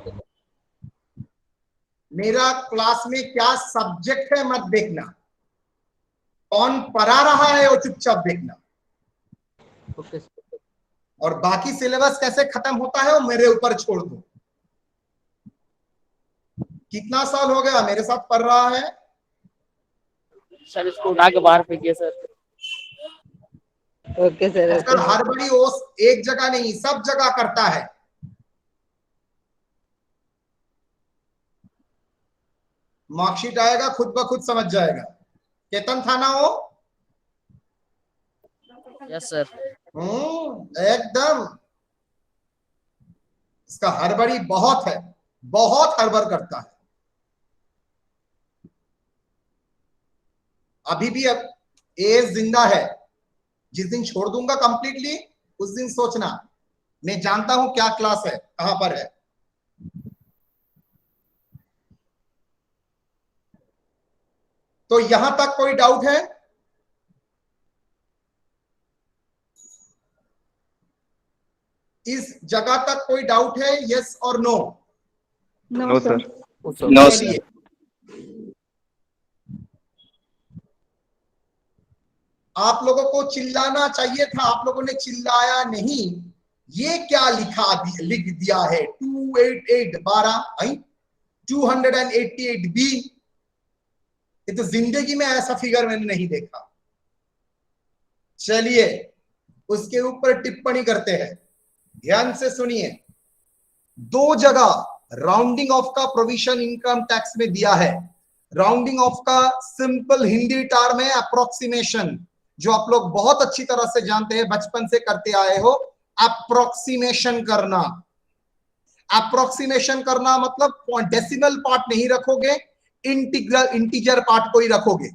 मेरा क्लास में क्या सब्जेक्ट है मत देखना, कौन पढ़ा रहा है वो चुपचाप देखना। Okay sir. और बाकी सिलेबस कैसे खत्म होता है वो मेरे ऊपर छोड़ दो। कितना साल हो गया मेरे साथ पढ़ रहा है? सर इसको उठा के बाहर फेंकिए सर। Okay sir. अगर हर बड़ी ओस एक जगह नहीं सब जगह करता है। मार्कशीट आएगा खुद ब खुद समझ जाएगा। केतन था ना वो? Yes sir. एकदम। इसका हड़बड़ी बहुत है, बहुत हड़बड़ करता है। अभी भी अब एज जिंदा है। जिस दिन छोड़ दूंगा कंप्लीटली उस दिन सोचना, मैं जानता हूं क्या क्लास है, कहां पर है। तो यहां तक कोई डाउट है? इस जगह तक कोई डाउट है? यस और नो? No sir. नो चलिए, आप लोगों को चिल्लाना चाहिए था, आप लोगों ने चिल्लाया नहीं। ये क्या लिख दिया है 288 12 288B। ये तो जिंदगी में ऐसा फिगर मैंने नहीं देखा। चलिए उसके ऊपर टिप्पणी करते हैं, ध्यान से सुनिए। 2 जगह राउंडिंग ऑफ का प्रोविजन इनकम टैक्स में दिया है। राउंडिंग ऑफ का सिंपल हिंदी टर्म है अप्रोक्सीमेशन, जो आप लोग बहुत अच्छी तरह से जानते हैं, बचपन से करते आए हो। अप्रोक्सीमेशन करना, अप्रोक्सीमेशन करना मतलब डेसिमल पार्ट नहीं रखोगे, इंटीजर पार्ट को ही रखोगे।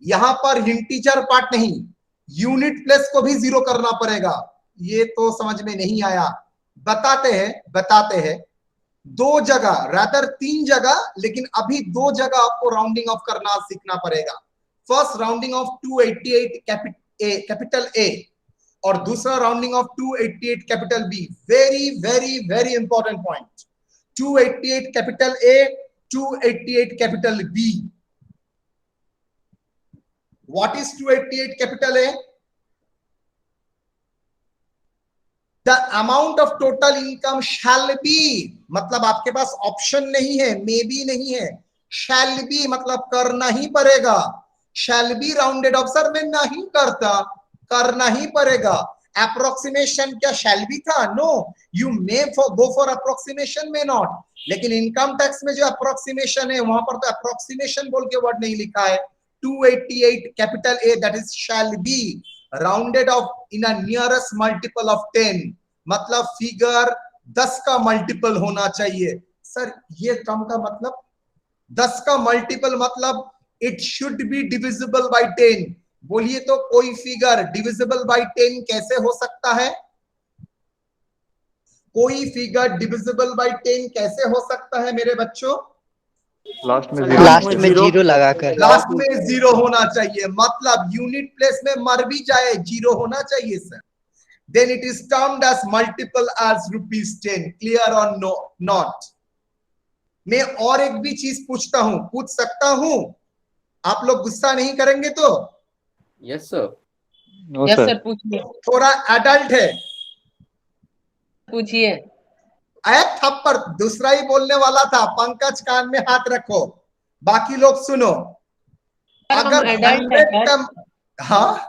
यहां पर इंटीजर पार्ट नहीं, यूनिट प्लेस को भी जीरो करना पड़ेगा। ये तो समझ में नहीं आया, बताते हैं दो जगह, रादर 3 जगह, लेकिन अभी 2 जगह आपको राउंडिंग ऑफ करना सीखना पड़ेगा। First rounding off 288 capital A और दूसरा rounding off 288 capital B. Very very very important point. 288 capital A, 288 capital B. What is 288 capital A? The amount of total income shall be, मतलब आपके पास option नहीं है, may be नहीं है, शैल be मतलब करना ही पड़ेगा। Shall be rounded off, sir मैं नहीं करता, करना ही पड़ेगा। अप्रोक्सीमेशन क्या शैल बी था? No, you may go for approximation, may not. लेकिन इनकम टैक्स में जो अप्रोक्सीमेशन है वहां पर तो अप्रोक्सीमेशन बोल के वर्ड नहीं लिखा है। 288 capital A, that is shell be rounded off in a nearest multiple of 10, मतलब फिगर 10 का मल्टीपल होना चाहिए। सर ये टर्म का मतलब 10 का मल्टीपल मतलब it should be divisible by 10। बोलिए तो कोई फिगर डिविजिबल बाय 10 कैसे हो सकता है? कोई फिगर डिविजिबल बाय 10 कैसे हो सकता है मेरे बच्चों? लास्ट में लास्ट जीरो। में जीरो लगाकर। लास्ट में जीरो होना चाहिए, मतलब यूनिट प्लेस में मर भी जाए जीरो होना चाहिए sir. Then it is termed as multiple as ₹10। Clear और नो नॉट? मैं और एक भी चीज पूछ सकता हूं, आप लोग गुस्सा नहीं करेंगे तो? Yes sir. No yes sir. Sir, पूछिए थोड़ा एडल्ट है। पूछिए। अरे थप्पड़, दूसरा ही बोलने वाला था। पंकज कान में हाथ रखो, बाकी लोग सुनो। सर हम अगर एडल्ट है 100 सर। का, हाँ,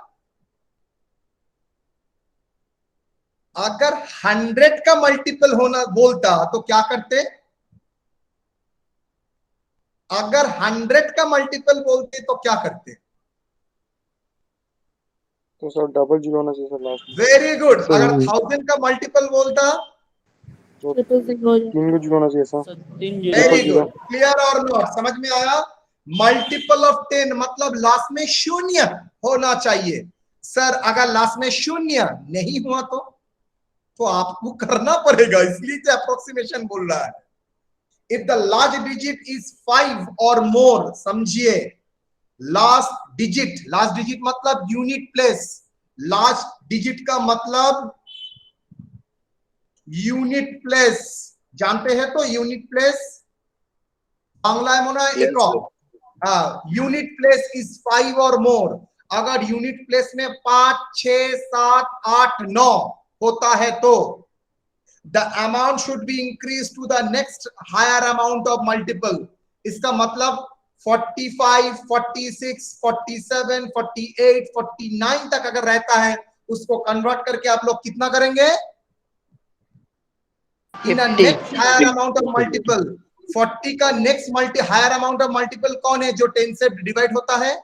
अगर 100 का मल्टीपल होना बोलता तो क्या करते? अगर 100 का मल्टीपल बोलते तो क्या करते? तो सर डबल जीरो होना चाहिए सर लास्ट में। Very good. अगर 1000 का मल्टीपल बोलता तो 3 को जीरो होना चाहिए सर। Very good. क्लियर और नॉट? समझ में आया? मल्टीपल ऑफ 10 मतलब लास्ट में शून्य होना चाहिए। सर अगर लास्ट में शून्य नहीं हुआ तो आपको करना पड़ेगा, इसलिए तो अप्रोक्सीमेशन बोल रहा है। If the large digit is 5 और मोर, समझिए लास्ट डिजिट मतलब यूनिट प्लेस। लास्ट डिजिट का मतलब यूनिट प्लेस, जानते हैं तो यूनिट प्लेस बांग्ला मोना एक यूनिट प्लेस इज 5 और मोर। अगर यूनिट प्लेस में 5, 6, 7, 8, 9 होता है तो the amount should be increase to the next higher amount of multiple. इसका मतलब 45, 46, 47, 48, 49 तक अगर रहता है उसको कन्वर्ट करके आप लोग कितना करेंगे? In a next higher amount of multiple. 40 का next higher amount of multiple कौन है जो 10 से डिवाइड होता है?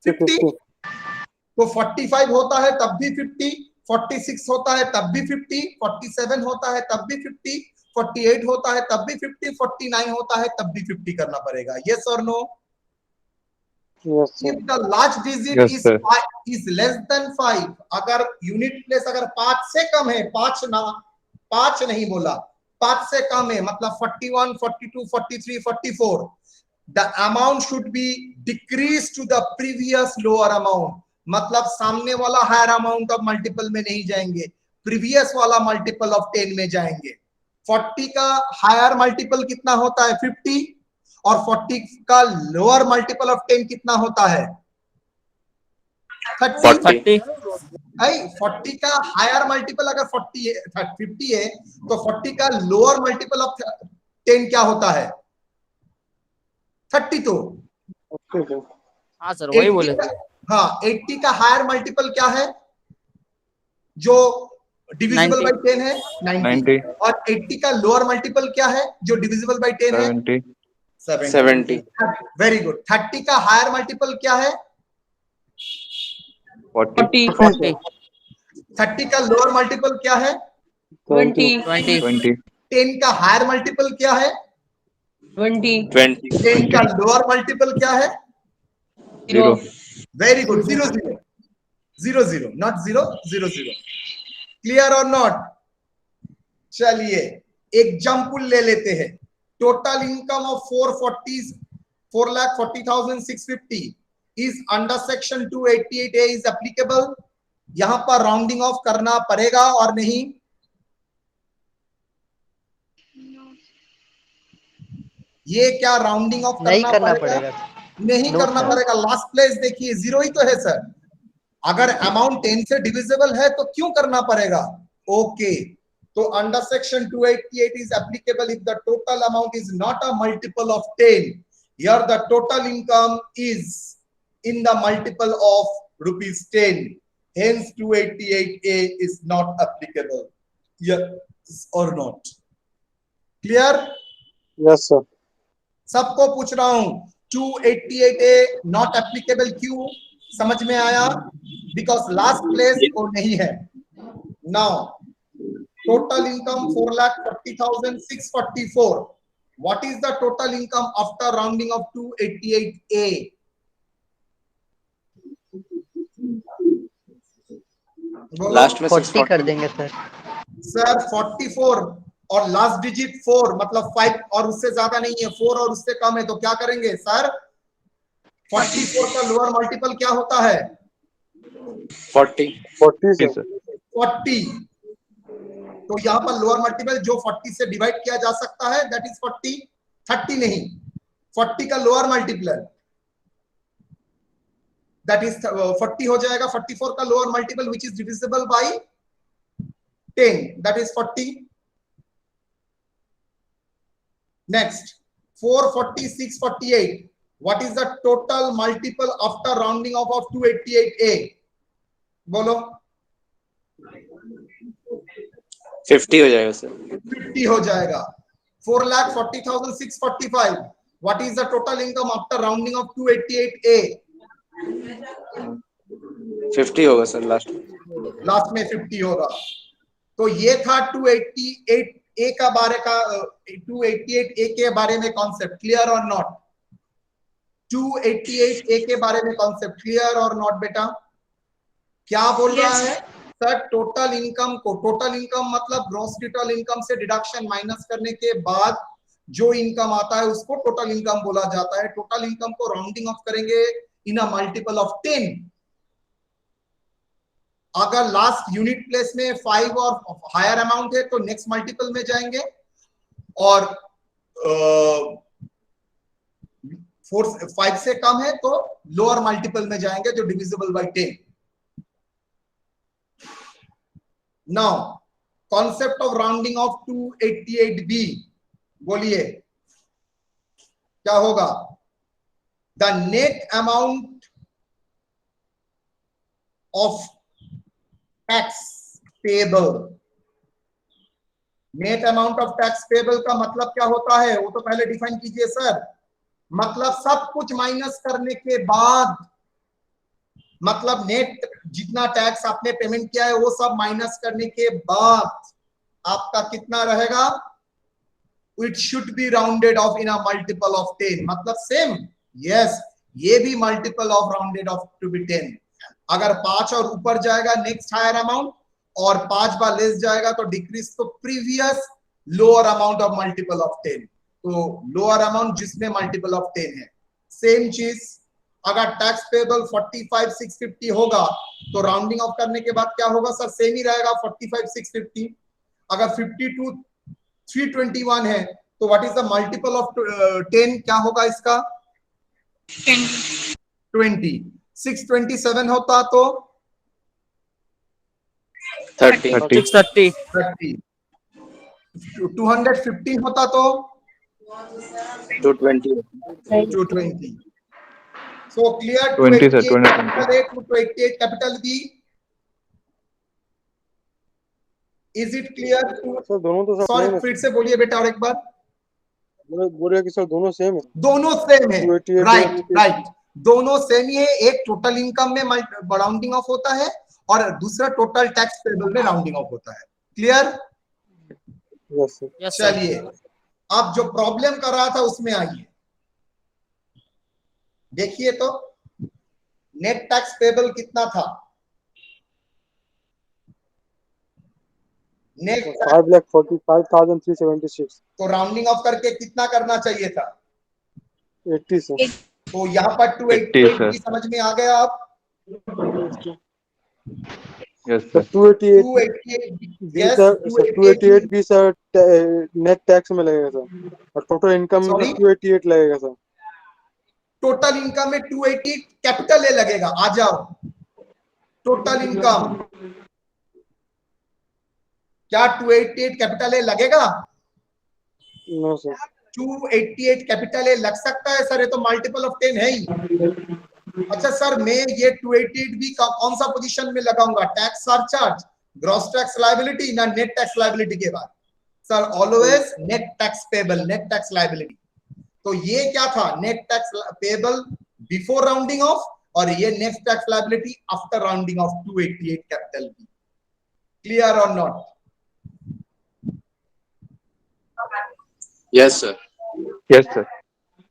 50। तो 45 होता है तब भी 50, 46 होता है तब भी 50, 47 होता है तब भी 50, 48 होता है तब भी 50, 49 होता है तब भी 50 करना पड़ेगा। यस और no? If the large digit Yes, is sir. 5 is less than 5, अगर यूनिट प्लेस अगर 5 से कम है, 5 नहीं बोला, 5 से कम है मतलब 41, 42, 43, 44, the amount should be decreased to the previous lower amount। मतलब सामने वाला हायर अमाउंट ऑफ मल्टीपल में नहीं जाएंगे, प्रीवियस वाला मल्टीपल ऑफ 10 में जाएंगे। 40 का हायर मल्टीपल कितना होता है? 50, और 40 का लोअर मल्टीपल ऑफ 10 कितना होता है? 30। 40 का हायर मल्टीपल अगर 50 है तो 40 का लोअर मल्टीपल ऑफ 10 क्या होता है? 30। तो हाँ सर वही बोले थे। हाँ 80 का हायर मल्टीपल क्या है? जो डिविजिबल बाय 10 है 90 90 और 80 का लोअर मल्टीपल क्या है जो डिविजिबल बाय 10 है 70 70 वेरी गुड 30 का हायर मल्टीपल क्या है 40 40 30 का लोअर मल्टीपल क्या है 20 20 10 का हायर मल्टीपल क्या है 20 10 का लोअर मल्टीपल क्या है 0 वेरी गुड 0 0 0 0 नॉट 0 0 0 क्लियर और नॉट चलिए एक जंप ले लेते हैं total income of 4,40,650 is under section 288A is applicable यहां पर राउंडिंग ऑफ करना पड़ेगा और नहीं ये क्या राउंडिंग ऑफ नहीं करना करना पड़ेगा पड़ेगा नहीं No, करना sir. पड़ेगा लास्ट प्लेस देखिए 0 ही तो है सर अगर अमाउंट 10 से डिविजिबल है तो क्यों करना पड़ेगा ओके तो under section 288 is applicable if the total amount is not a multiple of 10 here the total income is in the multiple of ₹10 hence 288A is not applicable yes or not clear Yes, sir. सबको पूछ रहा हूं 288A not applicable क्यों समझ में आया because last place वो नहीं है now total income 4,40,644 what is the total income after rounding of 288A last में 40 कर देंगे सर सर 44 और लास्ट डिजिट 4 मतलब 5 और उससे ज्यादा नहीं है 4 और उससे कम है तो क्या करेंगे सर 44 का लोअर मल्टीपल क्या होता है 40 40, जी sir. सर 40 तो यहाँ पर लोअर मल्टीपल जो 40 से डिवाइड किया जा सकता है दैट इज 40 30 नहीं 40 का लोअर मल्टीपल दैट इज 40 हो जाएगा 44 का lower multiple which is divisible by 10 that is 40 next 44648 what is the total multiple after rounding off of 288A बोलो 50 हो जाएगा सर 50 हो जाएगा 4,40,645 what is the total income after rounding of 288A 50 होगा sir last last में 50 होगा तो ये था 288A का बारे का 288A के बारे में कॉन्सेप्ट क्लियर और नॉट 288A के बारे में कॉन्सेप्ट क्लियर और नॉट बेटा क्या बोल रहा है सर टोटल इनकम को टोटल इनकम मतलब ग्रॉस टोटल इनकम से डिडक्शन माइनस करने के बाद जो इनकम आता है उसको टोटल इनकम बोला जाता है टोटल इनकम को राउंडिंग ऑफ करेंगे इन अ मल्टीपल ऑफ 10 अगर लास्ट यूनिट प्लेस में 5 और हायर अमाउंट है तो नेक्स्ट मल्टीपल में जाएंगे और 5 से कम है तो लोअर मल्टीपल में जाएंगे जो divisible by 10 now concept of rounding off 288B बोलिए क्या होगा the net amount of tax payable net amount of tax payable का मतलब क्या होता है वो तो पहले डिफाइन कीजिए सर मतलब सब कुछ माइनस करने के बाद मतलब नेट जितना टैक्स आपने पेमेंट किया है वो सब माइनस करने के बाद आपका कितना रहेगा it should be rounded off in a multiple of 10 मतलब सेम यस ये भी multiple of rounded off to be 10 अगर 5 और ऊपर जाएगा नेक्स्ट हायर अमाउंट और 5 बार लेस जाएगा तो डिक्रीज तो previous lower amount of multiple of 10 तो लोअर अमाउंट जिसमें मल्टीपल ऑफ 10 है सेम चीज अगर टैक्स पेबल 45,650 होगा तो राउंडिंग ऑफ करने के बाद क्या होगा सर सेम ही रहेगा 45,650 अगर 52,321 है तो what is the multiple of 10 क्या होगा इसका 20 627 होता तो 30 630 215 होता तो 220 220 so clear 20 sir 288 20 capital B is it clear? Sir दोनों तो सब सॉरी, सेम है। फिर से बोलिए बेटा और एक बार। बोल रहे कि सर दोनों सेम है। दोनों सेम है, 288 राइट राइट, दोनों सेम ही है। एक टोटल इनकम में राउंडिंग ऑफ होता है और दूसरा टोटल टैक्स पेबल में राउंडिंग ऑफ होता है। Clear? Yes sir. Yes, sir. चलिए, अब जो प्रॉब्लम कर रहा था उसमें आइए, देखिए तो नेट टैक्स पेबल कितना था? नेट 5,45,376। तो राउंडिंग ऑफ करके कितना करना चाहिए था? 80 सर। तो यहाँ पर 288 भी समझ में आ गया आप? यस सर सर 288 288 भी यस, सर 288 288 भी सर नेट टैक्स में लगेगा सर, और टोटल इनकम में Sorry? सर 288 लगेगा सर। टोटल इनकम में 280 कैपिटल ए लगेगा। आ जाओ, टोटल इनकम क्या 288 कैपिटल ए लगेगा? No sir. 288 कैपिटल ए लग सकता है सर? ये तो मल्टीपल ऑफ 10 है ही। अच्छा सर, मैं ये 288 भी कौन सा पोजीशन में लगाऊंगा? Tax surcharge, gross tax liability ना नेट टैक्स लायबिलिटी के बाद? Sir always net tax payable, net tax liability. तो ये क्या था? Net tax payable before rounding off, और ये net tax liability after rounding off 288 capital B. Clear और not? Yes sir. Yes sir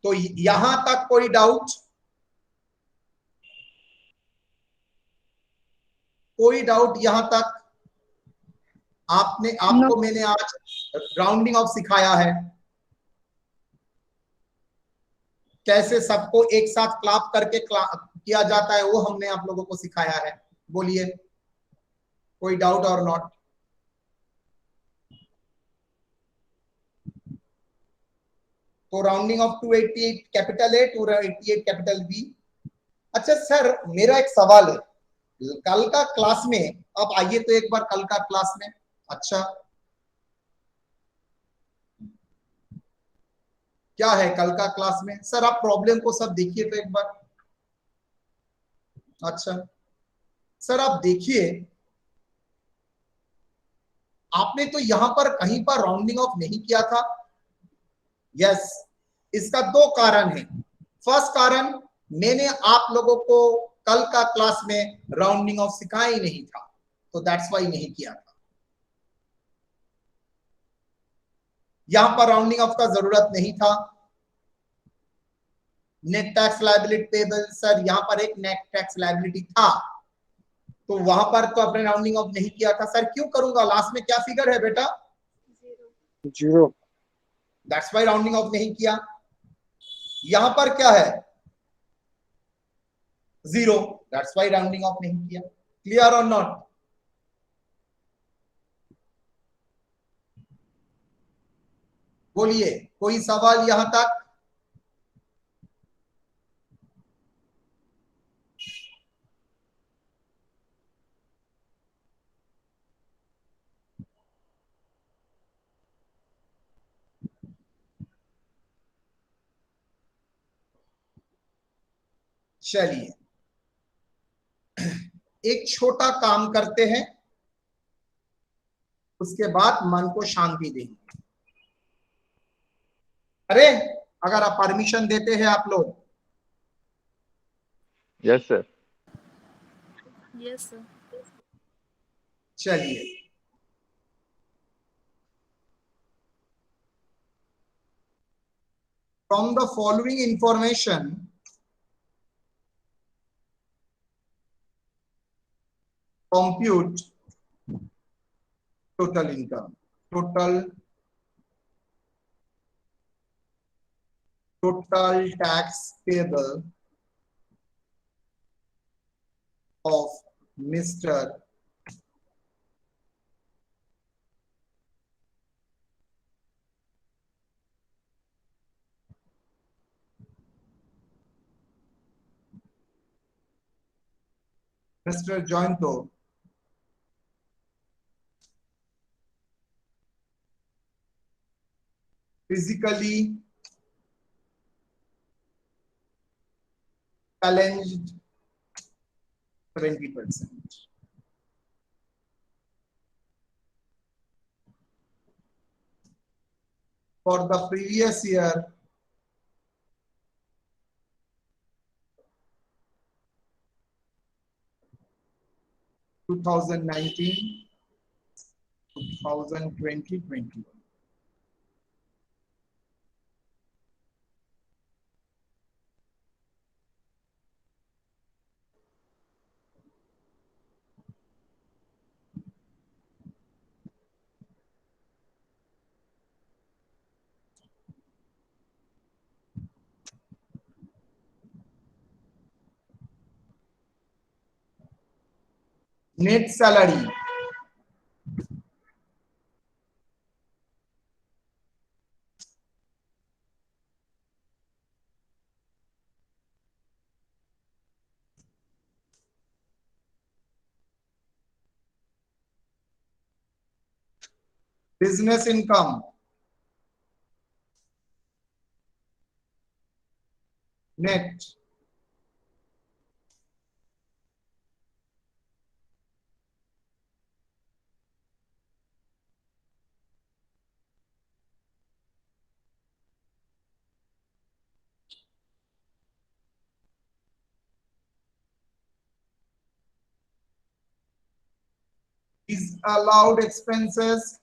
तो यहां तक कोई डाउट? कोई डाउट यहां तक? आपको मैंने आज राउंडिंग ऑफ सिखाया है, कैसे सबको एक साथ क्लैप करके किया जाता है, वो हमने आप लोगों को सिखाया है। बोलिए, कोई डाउट और नॉट? तो rounding off 288 capital A, 288 capital B. अच्छा सर, मेरा एक सवाल है, कल का क्लास में, अब आइए तो एक बार कल का क्लास में। अच्छा, क्या है कल का क्लास में? सर आप प्रॉब्लम को सब देखिए तो एक बार। अच्छा सर, आप देखिए, आपने तो यहां पर कहीं पर राउंडिंग ऑफ नहीं किया था। यस, इसका दो कारण है। फर्स्ट कारण, मैंने आप लोगों को कल का क्लास में राउंडिंग ऑफ सिखाया ही नहीं था, तो दैट्स वाई नहीं किया था। यहां पर राउंडिंग ऑफ का जरूरत नहीं था। Net tax liability payable, sir यहां पर एक नेट टैक्स लायबिलिटी था, तो वहां पर तो अपने राउंडिंग ऑफ नहीं किया था। सर क्यों करूंगा? लास्ट में क्या फिगर है बेटा? 0। दैट्स वाई राउंडिंग ऑफ नहीं किया। यहां पर क्या है? 0, दैट्स वाई राउंडिंग ऑफ नहीं किया। क्लियर और नॉट? बोलिए, कोई सवाल यहां तक? चलिए, एक छोटा काम करते हैं, उसके बाद मन को शांति देंगे। अरे, अगर आप परमिशन देते हैं आप लोग। Yes sir Yes, sir. चलिए, from the following information, compute total income, total tax payable of Mr. Jointo physically challenged 70%. for the previous year, two thousand 2020. Net salary, business income, net, disallowed expenses,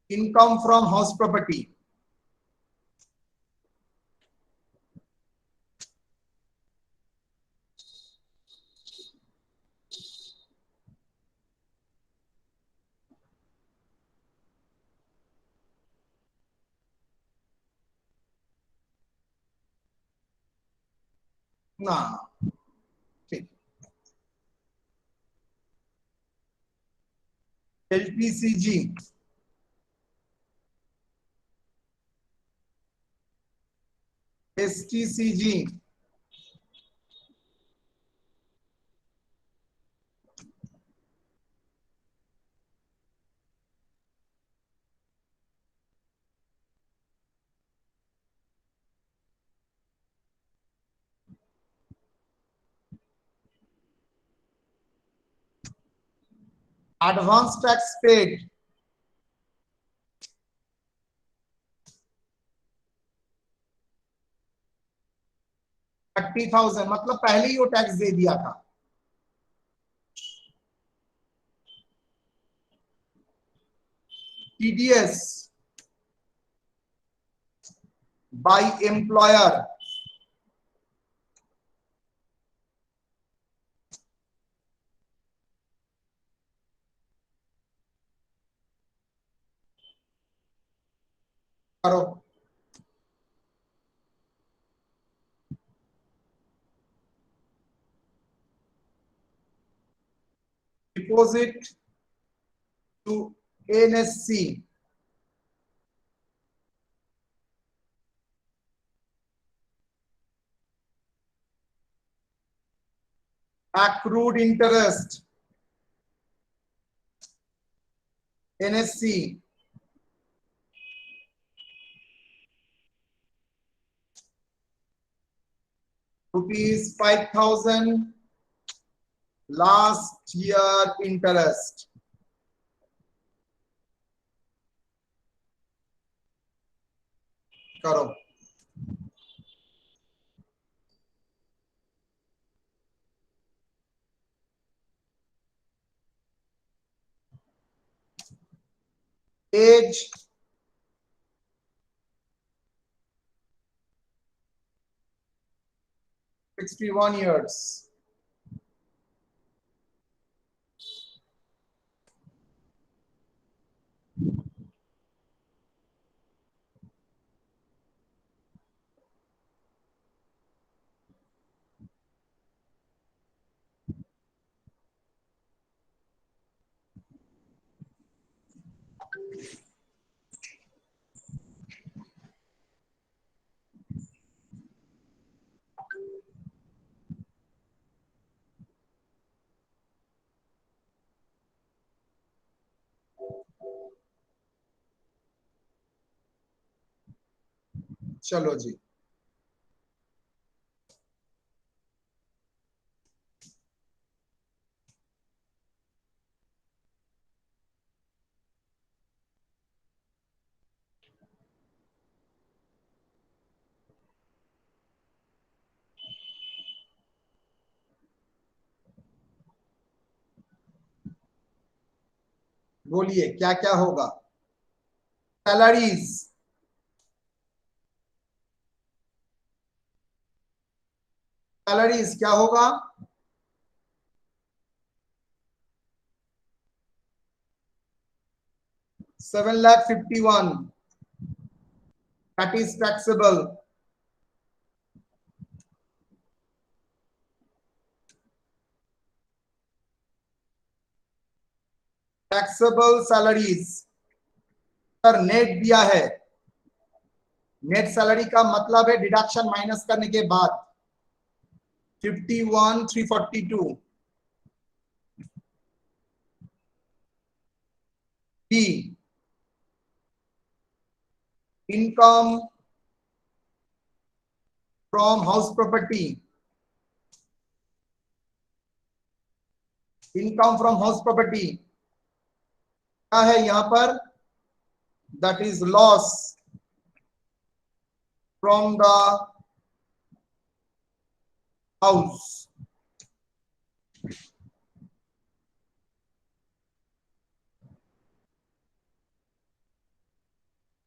income from house property, ना ठीक, LPCG, STCG, advance tax paid, 30,000, मतलब पहले ही वो tax दे दिया था। TDS by employer, करो, deposit to NSC, accrued interest, NSC, rupees 5,000 last year interest, करो, age 61 years, चलो जी, बोलिए क्या क्या होगा। सैलरीज, सैलरीज क्या होगा? $7,51,000, that is taxable. Taxable salaries पर नेट दिया है। नेट सैलरी का मतलब है डिडक्शन माइनस करने के बाद 51,342। B, income from house property, income from house property क्या है यहां पर? That is loss from the house.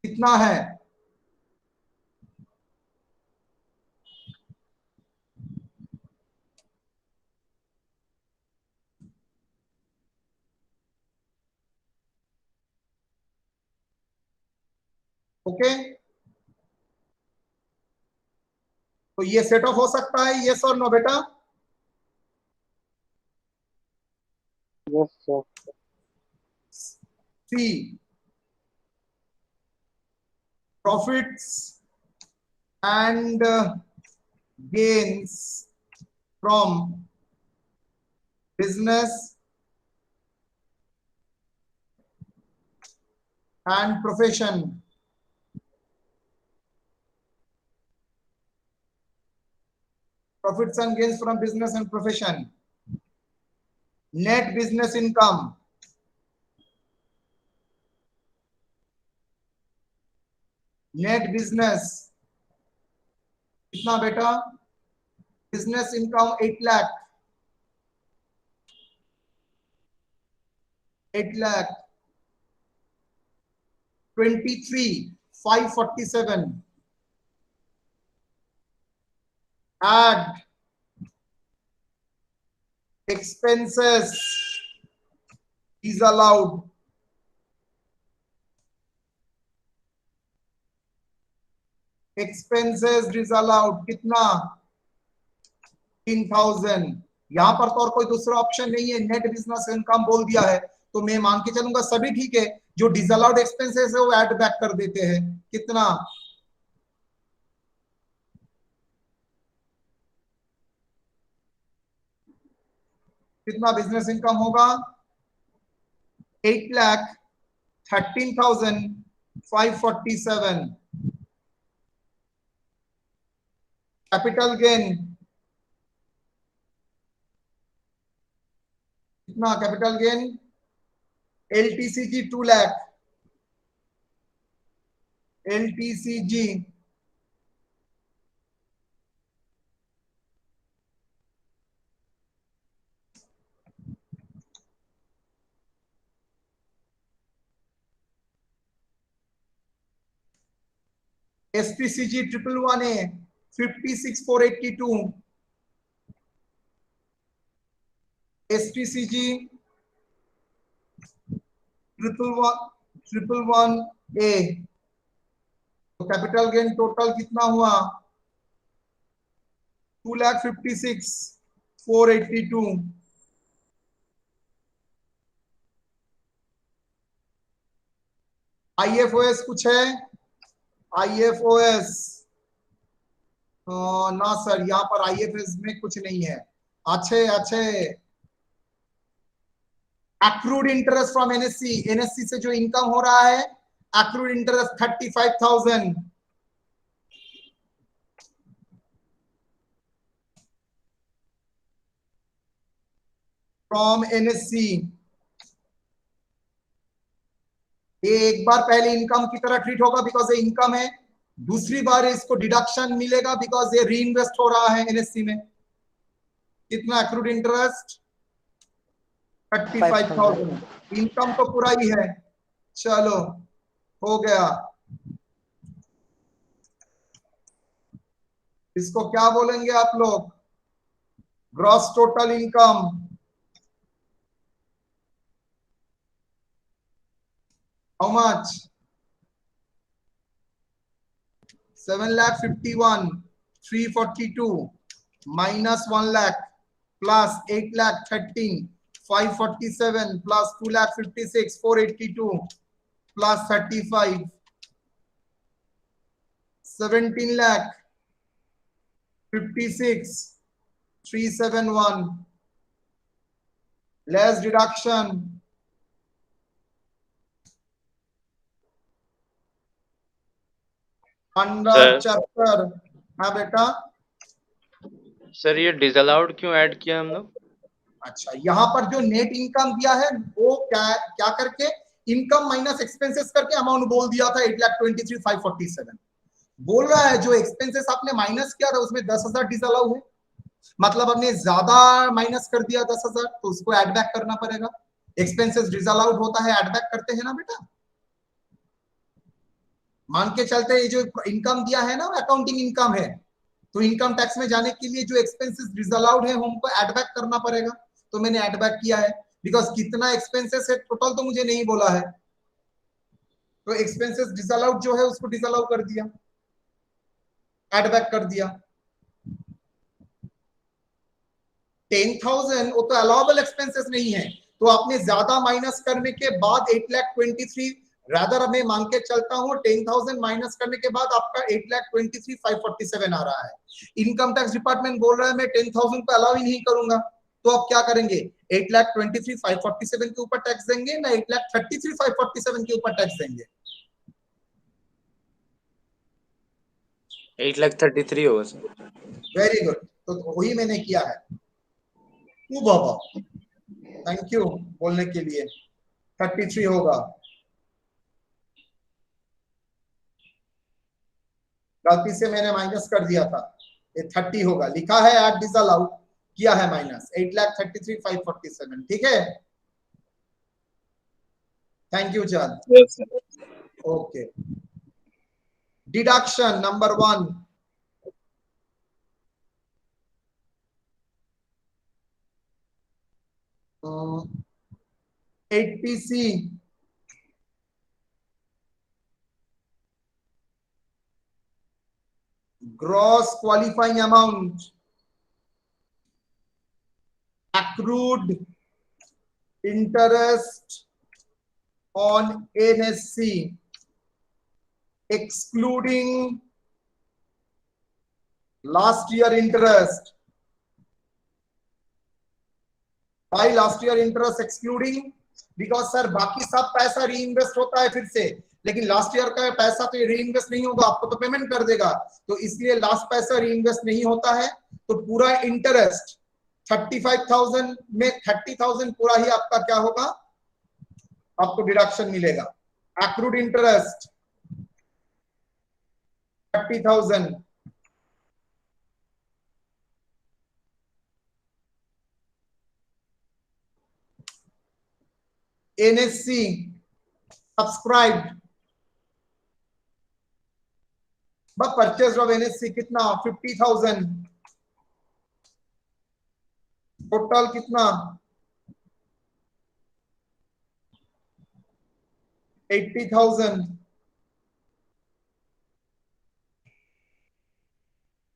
कितना है? ओके, तो ये सेट ऑफ हो सकता है, यस और नो बेटा? Yes, sir. C, profits and gains from business and profession. Profits and gains from business and profession. Net business income, net business कितना बेटा? Business income 8 lakh, 23,547 add expenses is allowed, expenses disallowed कितना? 3,000। यहां पर तो और कोई दूसरा ऑप्शन नहीं है, नेट बिजनेस इनकम बोल दिया है तो मैं मान के चलूंगा सभी ठीक है। जो डिसअलाउड एक्सपेंसेस है वो ऐड बैक कर देते हैं। कितना? कितना बिजनेस इनकम होगा? 8,13,547। कैपिटल गेन कितना? Capital gain LTCG 2 lakh, LTCG SPCG 111A 56,482, SPCG 111A। तो कैपिटल गेन टोटल कितना हुआ? 2,56,482। IFOS कुछ है? IFOS ना सर, यहाँ पर IFOS में कुछ नहीं है। अच्छे अच्छे, accrued interest from NSC, NSC से जो इनकम हो रहा है एक्रूड इंटरेस्ट 35,000, फ्रॉम एनएससी। ये एक बार पहले इनकम की तरह ट्रीट होगा बिकॉज ये इनकम है, दूसरी बार इसको डिडक्शन मिलेगा बिकॉज ये रीइन्वेस्ट हो रहा है एनएससी में। कितना एक्रूड इंटरेस्ट? 35,000। इनकम तो पूरा ही है। चलो हो गया। इसको क्या बोलेंगे आप लोग? Gross total income. How much? 7,51,342 minus 1 lakh plus 8,13 547 plus 2,56 482 plus 35 17,56 371 less deduction under chapter. हाँ बेटा। सर ये डिसअलाउड क्यों ऐड किया हम लोग? अच्छा, यहाँ पर जो नेट इनकम दिया है वो क्या करके इनकम माइनस एक्सपेंसेस करके अमाउंट बोल दिया था 8,23,547। बोल रहा है जो एक्सपेंसेस आपने माइनस किया था उसमें 10,000 डिसअलाउ है, मतलब हमने ज्यादा माइनस कर दिया 10,000 तो उसको एड बैक करना पड़ेगा। एक्सपेंसेस डिसअलाउड होता है, एड बैक करते हैं ना बेटा। मान के चलते ये जो इनकम दिया है ना अकाउंटिंग इनकम है, तो इनकम टैक्स में जाने के लिए जो एक्सपेंसेस डिसअलाउड है हमको ऐड बैक करना पड़ेगा। तो मैंने ऐड बैक किया है बिकॉज कितना एक्सपेंसेस है टोटल तो मुझे नहीं बोला है, तो एक्सपेंसेस डिसअलाउड जो है उसको डिसअलाउ कर दिया, ऐड बैक कर दिया। 10,000 वो तो अलाउएबल एक्सपेंसेस नहीं है, तो आपने ज्यादा माइनस करने के बाद 8,23,000 रादर मैं मान के चलता हूं 10,000 माइनस करने के बाद आपका 8,23,547 आ रहा है। इनकम टैक्स डिपार्टमेंट बोल रहा है मैं 10,000 को अलाउ ही नहीं करूंगा, तो आप क्या करेंगे? 8,23,547 के ऊपर टैक्स देंगे ना 8,33,547 के ऊपर टैक्स देंगे? 8,33,000 होगा सर। वेरी गुड, तो वही मैंने किया है। ओ बाबा, थैंक यू बोलने के लिए। 33 होगा, गलती से मैंने माइनस कर दिया था, ये 30 होगा। लिखा है एट डिसअलाउड, किया है माइनस 8,33,547। ठीक है, thank you Chand. Okay, deduction number 1। Eighty C gross qualifying amount, accrued interest on NSC excluding last year interest. Why last year interest excluding? Because sir बाकी सब पैसा रीइन्वेस्ट होता है फिर से, लेकिन लास्ट ईयर का पैसा तो रीइन्वेस्ट नहीं होगा, आपको तो पेमेंट कर देगा, तो इसलिए लास्ट पैसा रीइन्वेस्ट नहीं होता है। तो पूरा इंटरेस्ट 35,000 में 30,000 पूरा ही आपका क्या होगा? आपको डिडक्शन मिलेगा। Accrued interest 30,000, NSC subscribed but purchased of NSC कितना? 50,000। टोटल कितना? 80,000।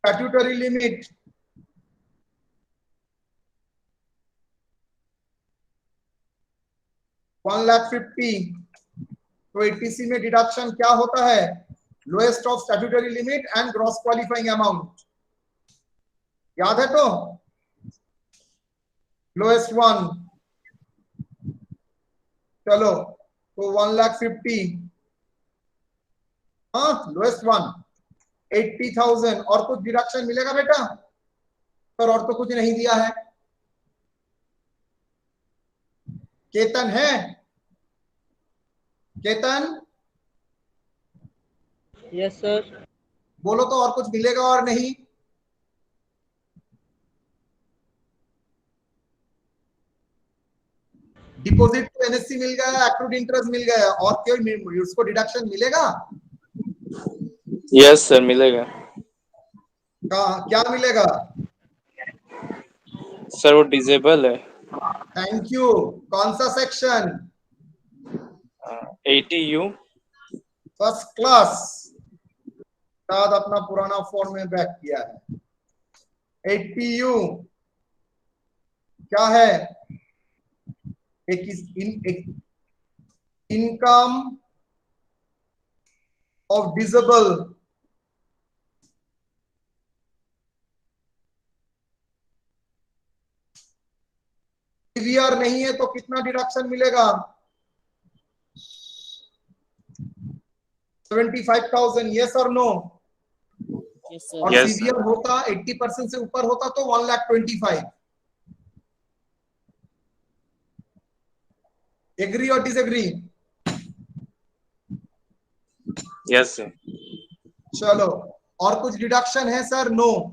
Statutory limit 1,50,000। तो 80C में डिडक्शन क्या होता है? Lowest of statutory limit and gross qualifying amount, याद है? तो लोएस्ट 1, चलो तो 1,50,000, हाँ लोएस्ट 1 80,000। और कुछ डिडक्शन मिलेगा बेटा? पर और तो कुछ नहीं दिया है। केतन है? Ketan yes sir. बोलो तो और कुछ मिलेगा और नहीं? डिपॉजिट तो एनएससी मिल गया, एक्रूड इंटरेस्ट मिल गया, और कोई उसको डिडक्शन मिलेगा? यस सर मिलेगा क्या मिलेगा? सर, वो डिसेबल है। Thank you. कौन सा सेक्शन? 80U। First class. शायद अपना पुराना फॉर्म में बैक किया है। 80U क्या है? एक इनकम ऑफ डिसेबल सीवियर नहीं है तो कितना डिडक्शन मिलेगा? 75,000। यस और नो? यस और सर। Yes, सीवियर होता 80% से ऊपर होता तो 1,25,000। एग्री और डिसएग्री? Yes sir. चलो, और कुछ डिडक्शन है सर? नो?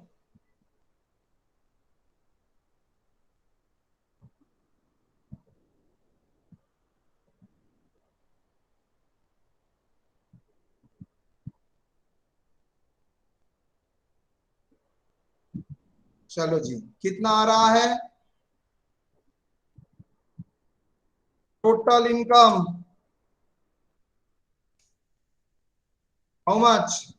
चलो जी, कितना आ रहा है total income? How much?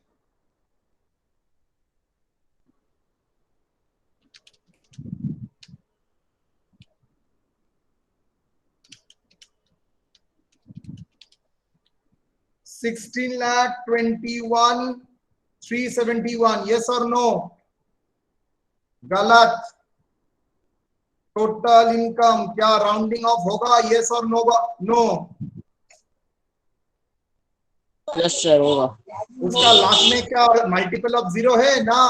$16,21,371। Yes और नो? गलत। टोटल इनकम क्या राउंडिंग ऑफ होगा? यस और नो? नो। यस सर होगा। उसका लास्ट में क्या मल्टीपल ऑफ 0 है ना?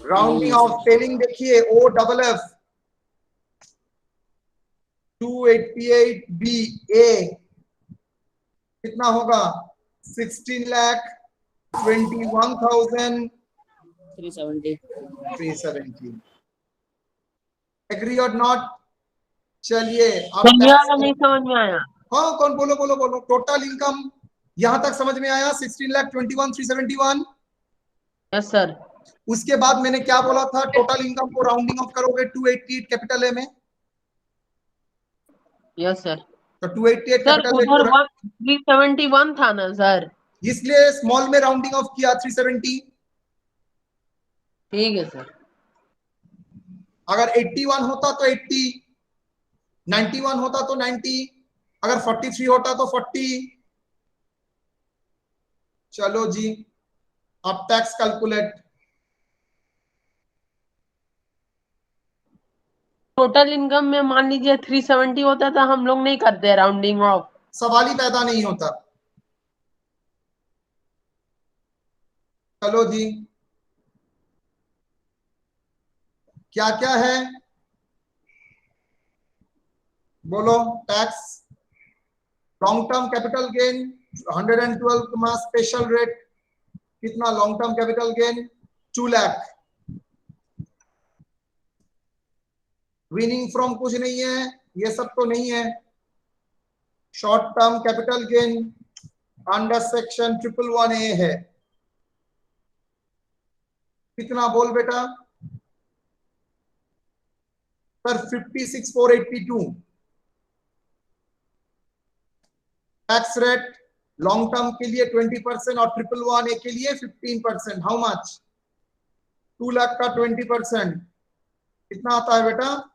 राउंडिंग ऑफ स्पेलिंग देखिए, OFF 288B A कितना होगा? 16,21,370। 370। एग्री और नॉट? चलिए अब नहीं समझ में आया। हाँ, कौन? बोलो बोलो बोलो। टोटल इनकम यहां तक समझ में आया? 16,21,371। Yes sir. उसके बाद मैंने क्या बोला था? टोटल इनकम को राउंडिंग ऑफ करोगे 288 कैपिटल ए में, यस सर। तो 288 सर कैपिटल ए उधर को 371 था ना सर? इसलिए स्मॉल में राउंडिंग ऑफ किया 370। ठीक है सर। अगर 81 होता तो 80, 91 होता तो 90, अगर 43 होता तो 40। चलो जी, अब टैक्स कैलकुलेट। टोटल इनकम में मान लीजिए 370 होता था, हम लोग नहीं करते राउंडिंग ऑफ। सवाल ही पैदा नहीं होता। चलो जी, क्या क्या है बोलो? Tax long term capital gain 112 special rate कितना? Long term capital gain 2 lakh. Winning from कुछ नहीं है, ये सब तो नहीं है। Short term capital gain under section 111A है। कितना बोल बेटा? Sir 56,482। Tax rate long term के लिए 20% और 111A के लिए 15%। How much? 2 लाख का 20% कितना आता है बेटा?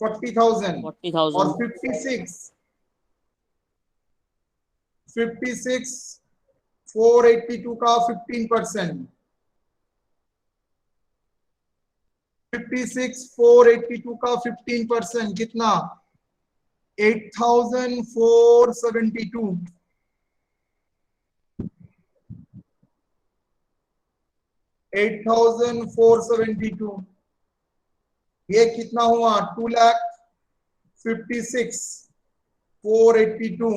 40,000। 40,000। और 56,482 का 15%। 56,482 का 15% कितना? 8,472। 8,472 ये कितना हुआ? 56, 482.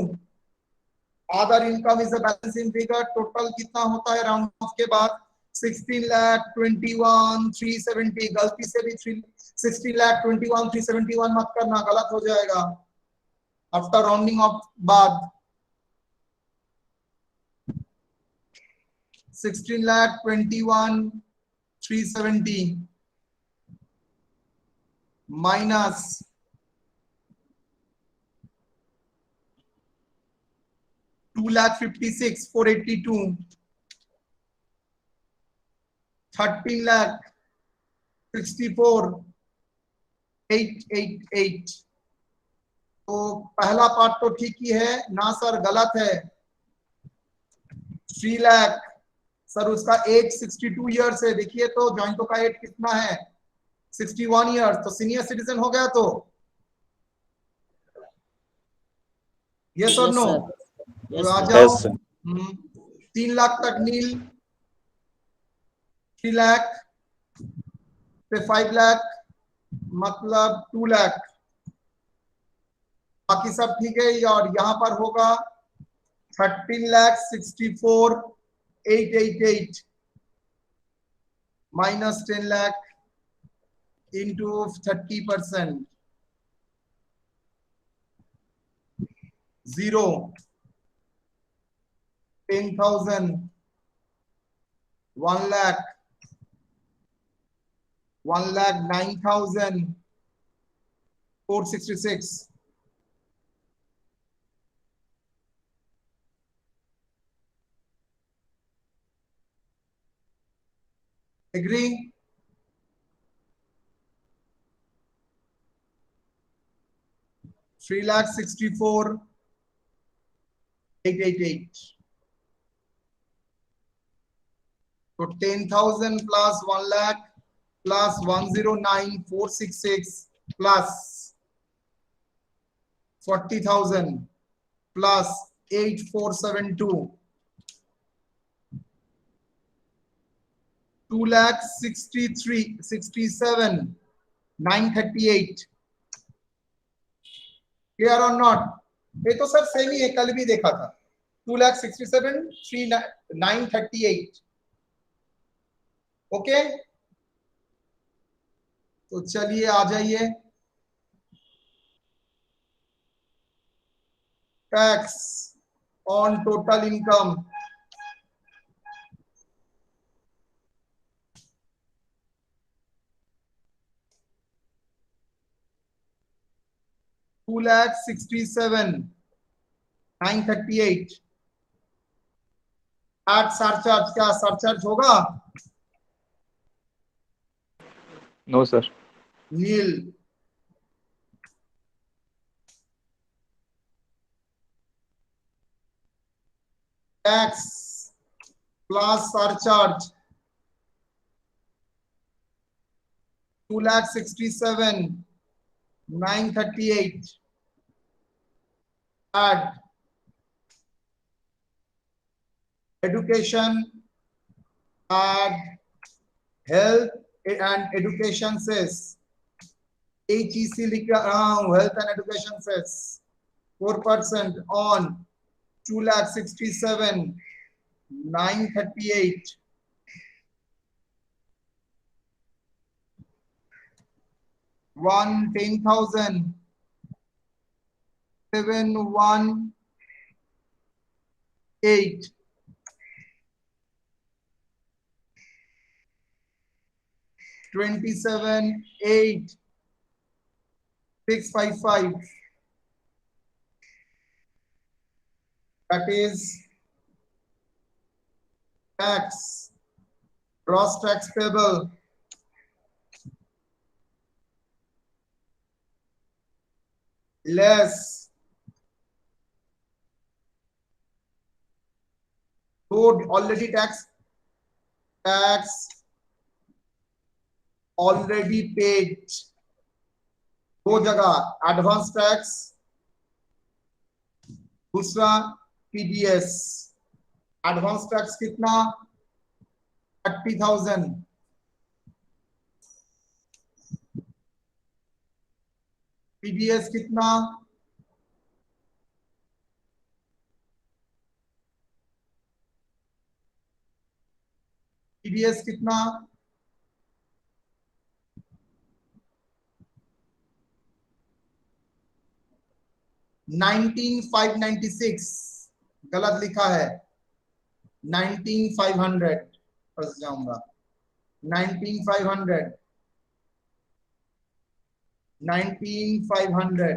Other income is a balancing figure. Total कितना होता है राउंड ऑफ के बाद? 16,21,370. गलती से भी 16,21,371 मत करना, गलत हो जाएगा आफ्टर राउंडिंग ऑफ बाद. 16,21,370 minus 2,56,482, 13,64,888. तो पहला पार्ट तो ठीक ही है ना सर, गलत है. 3 लाख सर, उसका एज 62 ईयर्स है. देखिए तो जॉइंटो का एज कितना है? 61 ईयर्स. तो सीनियर सिटीजन हो गया. तो यस और नो? आ जाओ. Yes, sir. 3 लाख तक नील, 3 लाख पे 5 लाख मतलब 2 लाख. बाकी सब ठीक है. और यहां पर होगा 13,64,888 minus 10 lakh into 30%. 0, 10,000, 1 lakh, 1,09,466. Agree? Three lakh 64,888. So 10,000 plus 1 lakh plus 109,466 plus 40,000 plus 8,472. 2,63,67,938. Clear or not? ये तो सर सेम ही है, कल भी देखा था. 2,67,938. ओके, तो चलिए आ जाइए. Tax on total income. $2,67,938. At surcharge. क्या सरचार्ज होगा? No, sir. Nil. Tax plus surcharge 2,67,938. add education, add health and education cess. HEC लिख रहा हूं, health and education cess 4% on 2,67,938. One 10,000 718. $27,855. That is tax, gross tax payable. Less load already tax already paid. दो जगह advance tax, दूसरा TDS. Advance tax कितना? 30,000. TDS कितना, TDS कितना, $19,596 गलत लिखा है, 19,500 फंस जाऊंगा, 19,500 19,500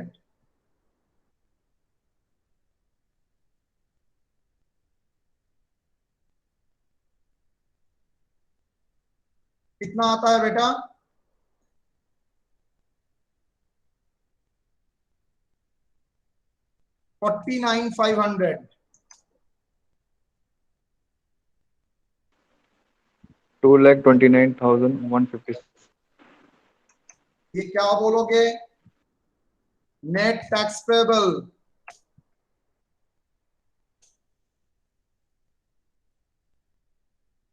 कितना आता है बेटा, $49,500 2,29,156. ये क्या बोलोगे, नेट टैक्स पेबल,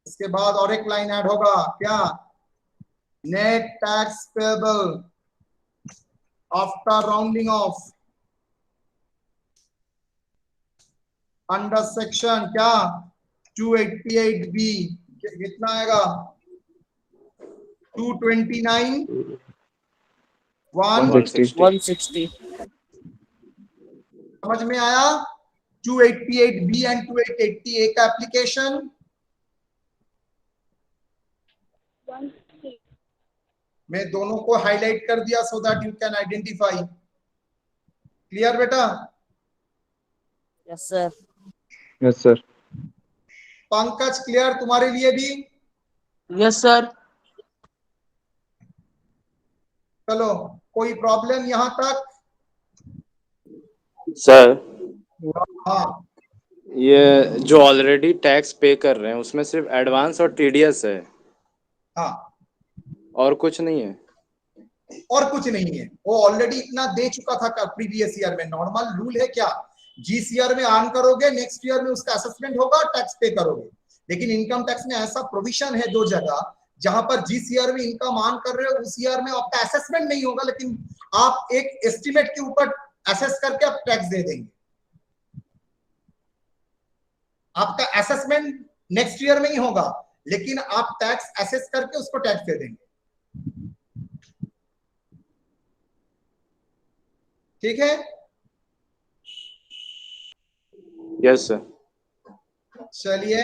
इसके बाद और एक लाइन ऐड होगा क्या, net tax payable after rounding of under section क्या 288B, कितना आएगा 229 160. 160. समझ में आया, 288B एंड 288A का एप्लीकेशन, मैं दोनों को हाईलाइट कर दिया so that you can identify, clear बेटा, Yes, sir. Yes, sir. Pankaj clear तुम्हारे लिए भी, यस सर। चलो कोई प्रॉब्लम यहां तक, सर हाँ ये जो ऑलरेडी टैक्स पे कर रहे हैं उसमें सिर्फ एडवांस और टीडीएस है हाँ, और कुछ नहीं है। और कुछ नहीं है, वो ऑलरेडी इतना दे चुका था प्रीवियस ईयर में, नॉर्मल रूल है क्या, जीसीआर में अर्न करोगे नेक्स्ट ईयर में उसका असेसमेंट होगा, टैक्स पे करोगे, लेकिन इनकम टैक्स में ऐसा प्रोविजन है दो जगह जहां पर जीसीआर में इनकम अर्न कर रहे हो उस ईयर में आपका असेसमेंट नहीं होगा, लेकिन आप एक एस्टिमेट के ऊपर असेस करके आप टैक्स दे देंगे, आपका असेसमेंट नेक्स्ट ईयर में ही होगा लेकिन आप टैक्स असेस करके उसको टैक्स दे देंगे, ठीक है। Yes sir. चलिए